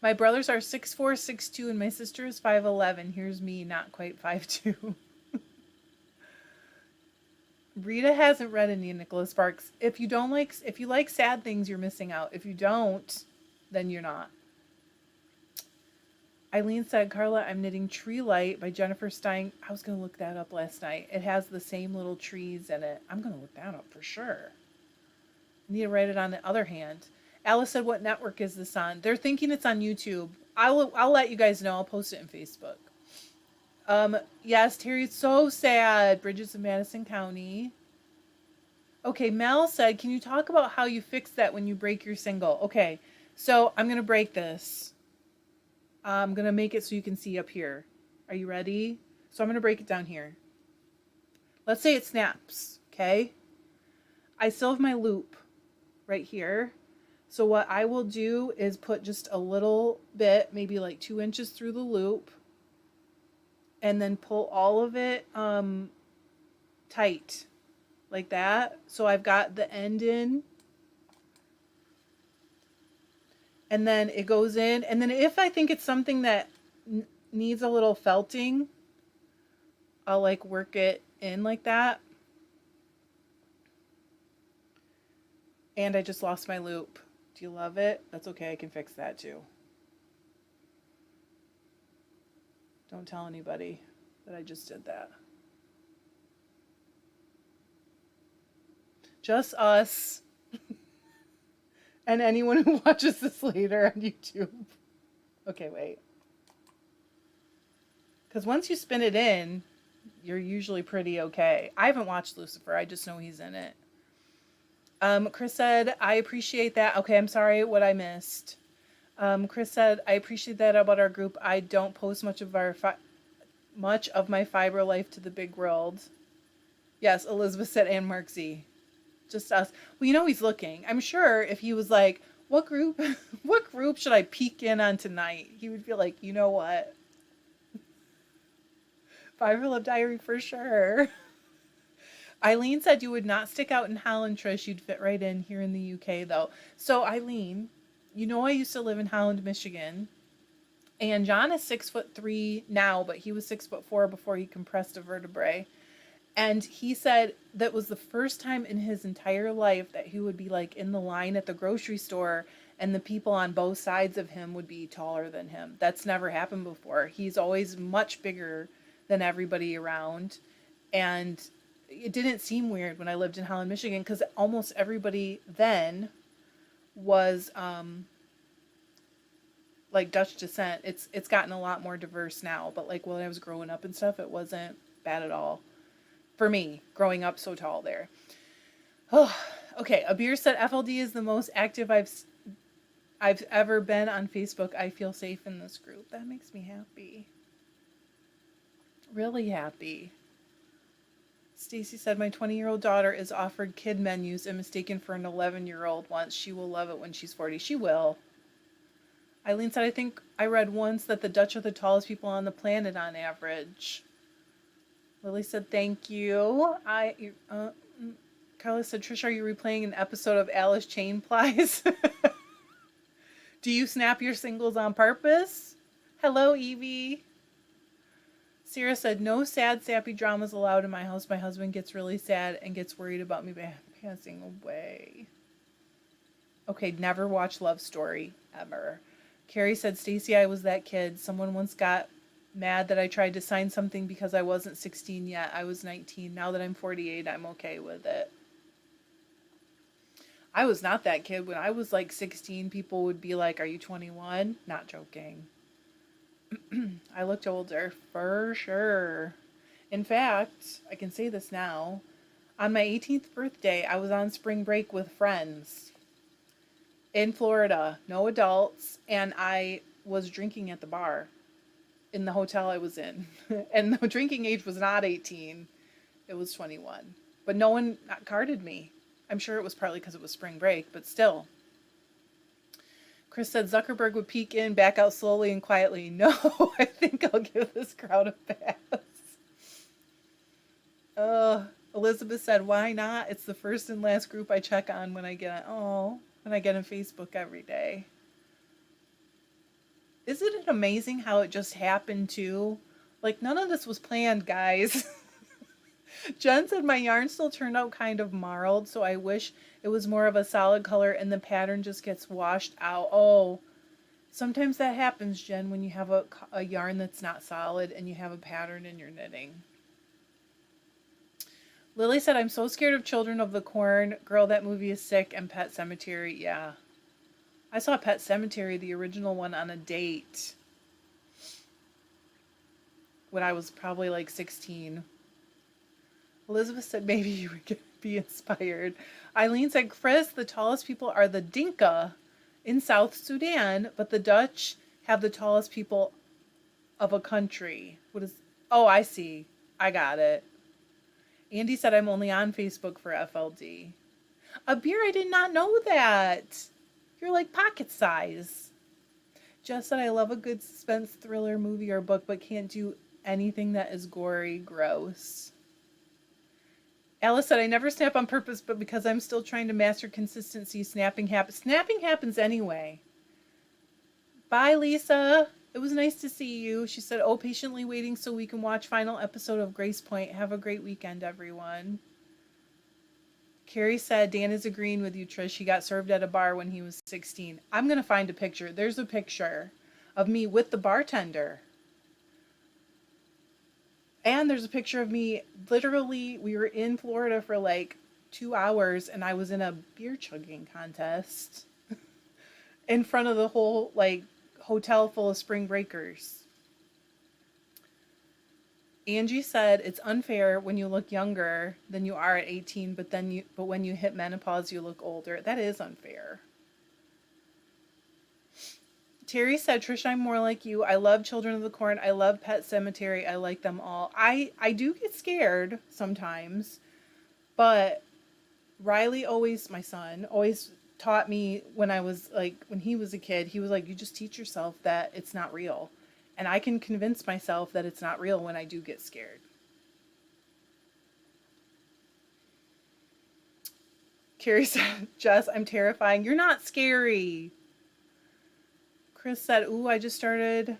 my brothers are 6'4", 6'2", and my sister is 5'11". Here's me, not quite 5'2". Rita hasn't read any Nicholas Sparks. If you like sad things, you're missing out. If you don't, then you're not. Eileen said, Carla, I'm knitting Tree Light by Jennifer Stein. I was going to look that up last night. It has the same little trees in it. I'm going to look that up for sure. I need to write it on the other hand. Alice said, what network is this on? They're thinking it's on YouTube. I'll let you guys know. I'll post it in Facebook. Yes, Terry, it's so sad. Bridges in Madison County. Okay, Mel said, can you talk about how you fix that when you break your single? Okay, so I'm going to break this. I'm going to make it so you can see up here. Are you ready? So I'm going to break it down here. Let's say it snaps, okay? I still have my loop right here. So what I will do is put just a little bit, maybe like 2 inches through the loop, and then pull all of it tight like that. So I've got the end in. And then it goes in. And then if I think it's something that needs a little felting, I'll like work it in like that. And I just lost my loop. Do you love it? That's okay. I can fix that too. Don't tell anybody that I just did that. Just us. And anyone who watches this later on YouTube. Okay, wait. Because once you spin it in, you're usually pretty okay. I haven't watched Lucifer. I just know he's in it. Chris said, I appreciate that. Okay, I'm sorry what I missed. Chris said, I appreciate that about our group. I don't post much of my fiber life to the big world. Yes, Elizabeth said, and Mark Z. Just us. Well, you know he's looking. I'm sure if he was like, what group should I peek in on tonight? He would feel like, you know what? Fiber Love Diary for sure. Eileen said you would not stick out in Holland, Trish. You'd fit right in here in the UK, though. So, Eileen, you know I used to live in Holland, Michigan. And John is 6'3" now, but he was 6'4" before he compressed a vertebrae. And he said that was the first time in his entire life that he would be like in the line at the grocery store and the people on both sides of him would be taller than him. That's never happened before. He's always much bigger than everybody around. And it didn't seem weird when I lived in Holland, Michigan, because almost everybody then was like Dutch descent. It's gotten a lot more diverse now, but like when I was growing up and stuff, it wasn't bad at all. For me, growing up so tall there. Oh, okay. Abir said FLD is the most active I've ever been on Facebook. I feel safe in this group. That makes me happy. Really happy. Stacy said my 20-year-old daughter is offered kid menus and mistaken for an 11-year-old once. She will love it when she's 40. She will. Eileen said, I think I read once that the Dutch are the tallest people on the planet on average. Lily said, thank you. Carla said, Trish, are you replaying an episode of Alice Chain Plies? Do you snap your singles on purpose? Hello, Evie. Sarah said, no sad, sappy dramas allowed in my house. My husband gets really sad and gets worried about me passing away. Okay, never watch Love Story, ever. Carrie said, Stacy, I was that kid. Someone once got mad that I tried to sign something because I wasn't 16 yet. I was 19. Now that I'm 48, I'm okay with it. I was not that kid. When I was like 16, people would be like, are you 21? Not joking. I looked older, for sure. In fact, I can say this now. On my 18th birthday, I was on spring break with friends in Florida. No adults. And I was drinking at the bar in the hotel I was in. And the drinking age was not 18. It was 21. But no one carded me. I'm sure it was partly because it was spring break, but still. Chris said Zuckerberg would peek in, back out slowly and quietly. No, I think I'll give this crowd a pass. Elizabeth said, why not? It's the first and last group I check on when I get on Facebook every day. Isn't it amazing how it just happened too? Like, none of this was planned, guys. Jen said my yarn still turned out kind of marled, so I wish it was more of a solid color and the pattern just gets washed out. Oh, Sometimes that happens, Jen, when you have a yarn that's not solid and you have a pattern in your knitting. Lily said, I'm so scared of Children of the Corn. Girl, that movie is sick. And Pet Cemetery, yeah. I saw Pet Cemetery, the original one, on a date when I was probably like 16. Elizabeth said, maybe you would be inspired. Eileen said, Chris, the tallest people are the Dinka in South Sudan, but the Dutch have the tallest people of a country. What is... Oh, I see. I got it. Andy said, I'm only on Facebook for FLD. A beer, I did not know that. You're like pocket size. Jess said, I love a good suspense thriller movie or book, but can't do anything that is gory, gross. Alice said, I never snap on purpose, but because I'm still trying to master consistency, snapping happens. Snapping happens anyway. Bye, Lisa. It was nice to see you. She said, oh, patiently waiting so we can watch final episode of Grace Point. Have a great weekend, everyone. Carrie said, Dan is agreeing with you, Trish. He got served at a bar when he was 16. I'm going to find a picture. There's a picture of me with the bartender. And there's a picture of me, literally, we were in Florida for like 2 hours and I was in a beer chugging contest in front of the whole like hotel full of spring breakers. Angie said it's unfair when you look younger than you are at 18, but when you hit menopause you look older. That is unfair. Terry said, Trish, I'm more like you. I love Children of the Corn. I love Pet Cemetery. I like them all. I do get scared sometimes, but Riley always, my son, always taught me when he was a kid, he was like, you just teach yourself that it's not real. And I can convince myself that it's not real when I do get scared. Carrie said, Jess, I'm terrifying. You're not scary. Chris said, ooh, I just started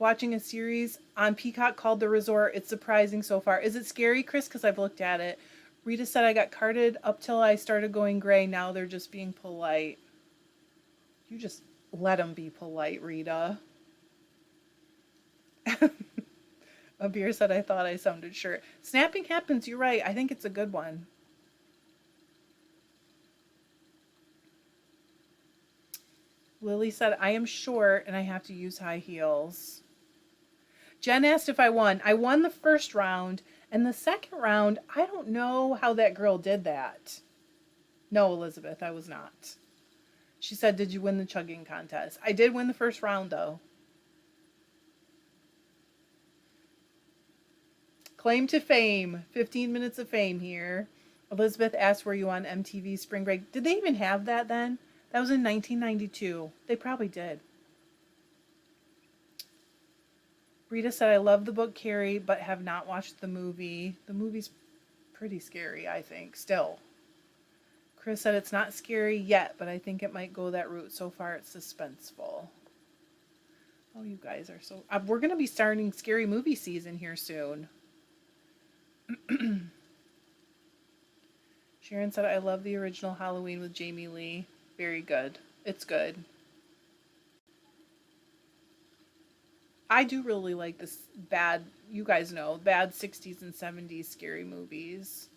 watching a series on Peacock called The Resort. It's surprising so far. Is it scary, Chris? Because I've looked at it. Rita said, I got carded up till I started going gray. Now they're just being polite. You just let them be polite, Rita. A beer said, I thought I sounded sure. Snapping happens. You're right. I think it's a good one. Lily said, I am short and I have to use high heels. Jen asked if I won. I won the first round, and the second round, I don't know how that girl did that. No, Elizabeth, I was not. She said, did you win the chugging contest? I did win the first round, though. Claim to fame. 15 minutes of fame here. Elizabeth asked, were you on MTV Spring Break? Did they even have that then? That was in 1992. They probably did. Rita said, I love the book, Carrie, but have not watched the movie. The movie's pretty scary, I think, still. Chris said, it's not scary yet, but I think it might go that route. So far, it's suspenseful. Oh, you guys are so... we're going to be starting scary movie season here soon. Sharon said, I love the original Halloween with Jamie Lee. Very good. It's good. I do really like this bad, you guys know, bad 60s and 70s scary movies.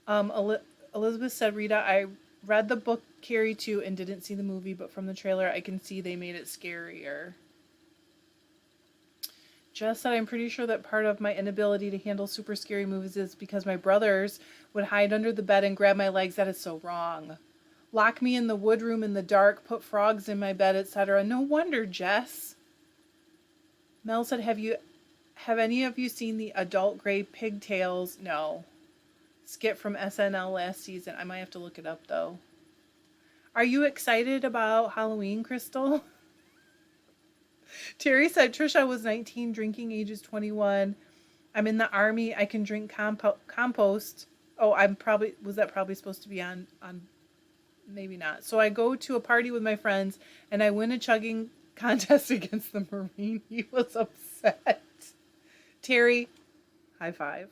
Elizabeth said, Rita, I read the book Carrie too and didn't see the movie, but from the trailer I can see they made it scarier. Jess said, I'm pretty sure that part of my inability to handle super scary movies is because my brothers would hide under the bed and grab my legs. That is so wrong. Lock me in the woodroom in the dark, put frogs in my bed, etc. No wonder, Jess. Mel said, have any of you seen the adult gray pigtails? No. Skit from SNL last season. I might have to look it up, though. Are you excited about Halloween, Crystal? Terry said, Trish, I was 19, drinking age is 21. I'm in the army. I can drink compost. Oh, was that probably supposed to be on maybe not. So I go to a party with my friends and I win a chugging contest against the Marine. He was upset. Terry, high five.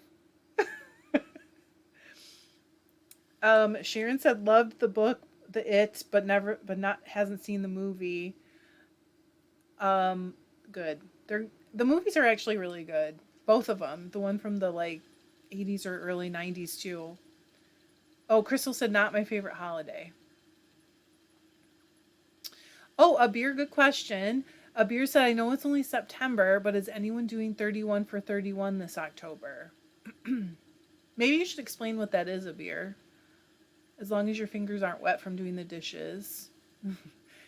Sharon said loved the book, The It, but hasn't seen the movie. Um, good. The movies are actually really good. Both of them. The one from the like 80s or early 90s too. Oh, Crystal said not my favorite holiday. Oh, a beer, good question. A beer said I know it's only September, but is anyone doing 31 for 31 this October? Maybe you should explain what that is, a beer. As long as your fingers aren't wet from doing the dishes.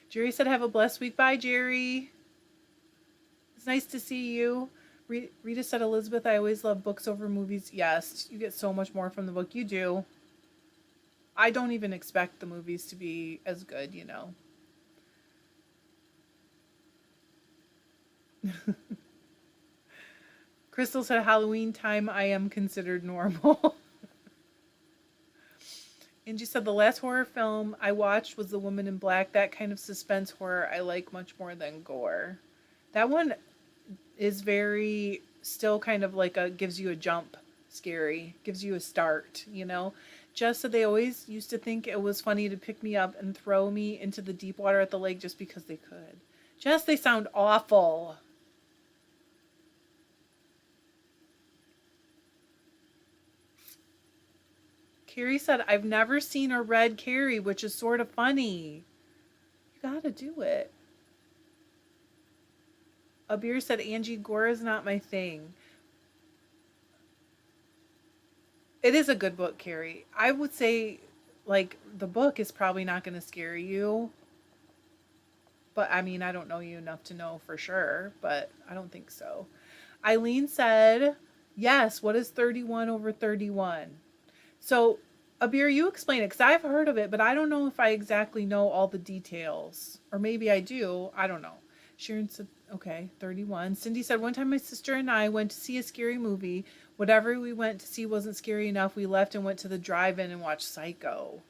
Jerry said have a blessed week. Bye, Jerry. It's nice to see you. Rita said, Elizabeth, I always love books over movies. Yes, you get so much more from the book. You do. I don't even expect the movies to be as good, you know. Crystal said, Halloween time, I am considered normal. Angie said, the last horror film I watched was The Woman in Black. That kind of suspense horror I like much more than gore. That one is very, still kind of like gives you a jump scary, gives you a start, you know? Just that they always used to think it was funny to pick me up and throw me into the deep water at the lake just because they could. Just, they sound awful. Carrie said, I've never seen or read Carrie, which is sort of funny. You gotta do it. Abir said, Angie, gore is not my thing. It is a good book, Carrie. I would say, like, the book is probably not going to scare you. But, I mean, I don't know you enough to know for sure, but I don't think so. Eileen said, yes, what is 31 over 31? So, Abir, you explain it, because I've heard of it, but I don't know if I exactly know all the details. Or maybe I do. I don't know. Sharon said, okay, 31. Cindy said, one time my sister and I went to see a scary movie. Whatever we went to see wasn't scary enough. We left and went to the drive-in and watched Psycho.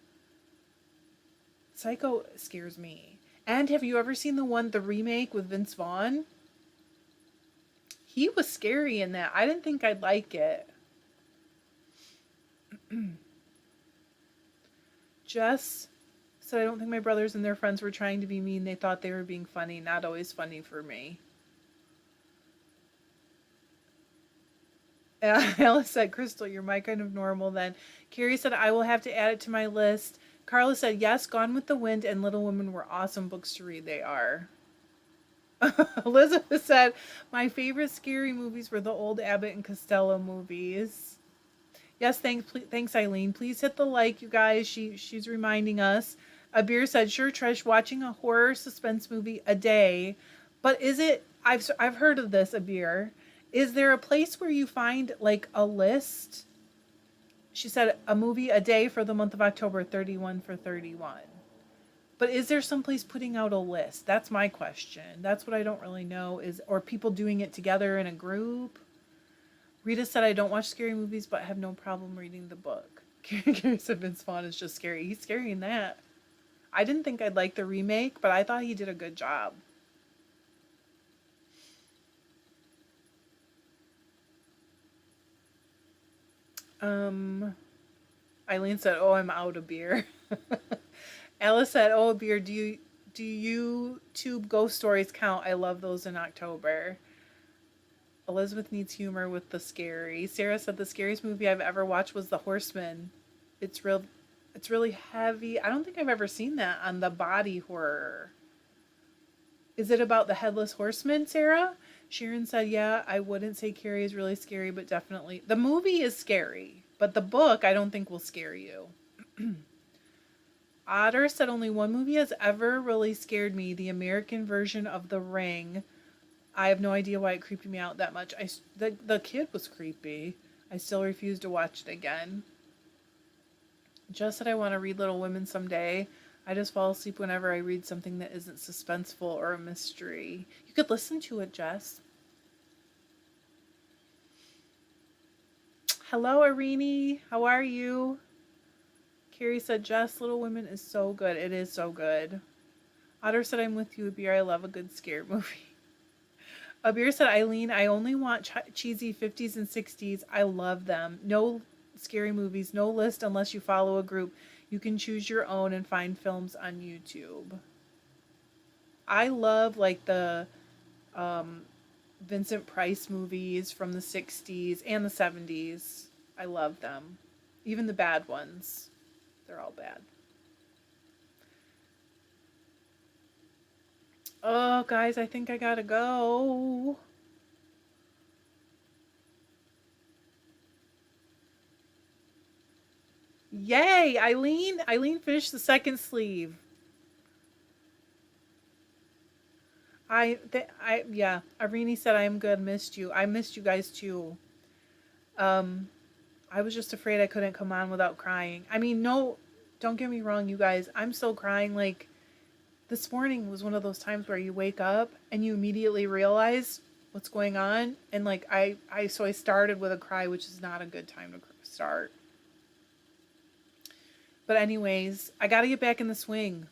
Psycho scares me. And have you ever seen the remake with Vince Vaughn? He was scary in that. I didn't think I'd like it. Jess said, I don't think my brothers and their friends were trying to be mean. They thought they were being funny. Not always funny for me. Alice said, Crystal, you're my kind of normal then. Carrie said, I will have to add it to my list. Carla said, yes, Gone with the Wind and Little Women were awesome books to read. They are. Elizabeth said, my favorite scary movies were the old Abbott and Costello movies. Yes, thanks, Eileen. Please hit the like, you guys. She's reminding us. Abir said, sure, Trish, watching a horror suspense movie a day. But is it, I've heard of this, Abir. Is there a place where you find like a list? She said a movie a day for the month of October, 31 for 31. But is there someplace putting out a list? That's my question. That's what I don't really know or people doing it together in a group? Rita said, I don't watch scary movies, but have no problem reading the book. Carrie said Vince Vaughn is just scary. He's scary in that. I didn't think I'd like the remake, but I thought he did a good job. Eileen said, oh, I'm out of beer. Alice said, oh, beer, do YouTube ghost stories count? I love those in October. Elizabeth needs humor with the scary. Sarah said the scariest movie I've ever watched was The Horseman. It's really heavy. I don't think I've ever seen that on the body horror. Is it about the headless horseman, Sarah? Sharon said, yeah, I wouldn't say Carrie is really scary, but definitely. The movie is scary, but the book I don't think will scare you. Otter said only one movie has ever really scared me, the American version of The Ring. I have no idea why it creeped me out that much. The kid was creepy. I still refuse to watch it again. Just that I want to read Little Women someday. I just fall asleep whenever I read something that isn't suspenseful or a mystery. You could listen to it, Jess. Hello, Irini. How are you? Carrie said, Jess, Little Women is so good. It is so good. Otter said, I'm with you, Abir. I love a good scare movie. Abir said, Eileen, I only want cheesy 50s and 60s. I love them. No scary movies, no list unless you follow a group. You can choose your own and find films on YouTube. I love like the Vincent Price movies from the 60s and the 70s. I love them. Even the bad ones. They're all bad. Oh, guys, I think I gotta go. Yay, Eileen! Eileen finished the second sleeve. Yeah. Irene said I am good. Missed you. I missed you guys too. Um, I was just afraid I couldn't come on without crying. I mean, no, don't get me wrong, you guys. I'm still crying. Like, this morning was one of those times where you wake up and you immediately realize what's going on. And like, so I started with a cry, which is not a good time to start. But anyways, I got to get back in the swing.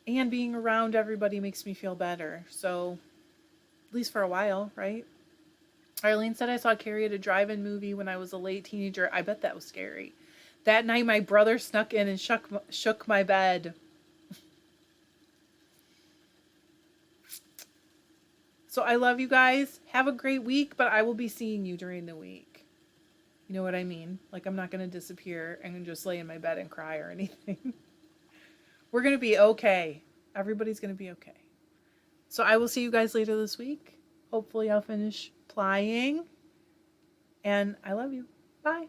And being around everybody makes me feel better. So, at least for a while, right? Arlene said I saw Carrie at a drive-in movie when I was a late teenager. I bet that was scary. That night, my brother snuck in and shook my bed. So I love you guys. Have a great week, but I will be seeing you during the week. You know what I mean? Like, I'm not going to disappear and just lay in my bed and cry or anything. We're going to be okay. Everybody's going to be okay. So I will see you guys later this week. Hopefully I'll finish plying. And I love you. Bye.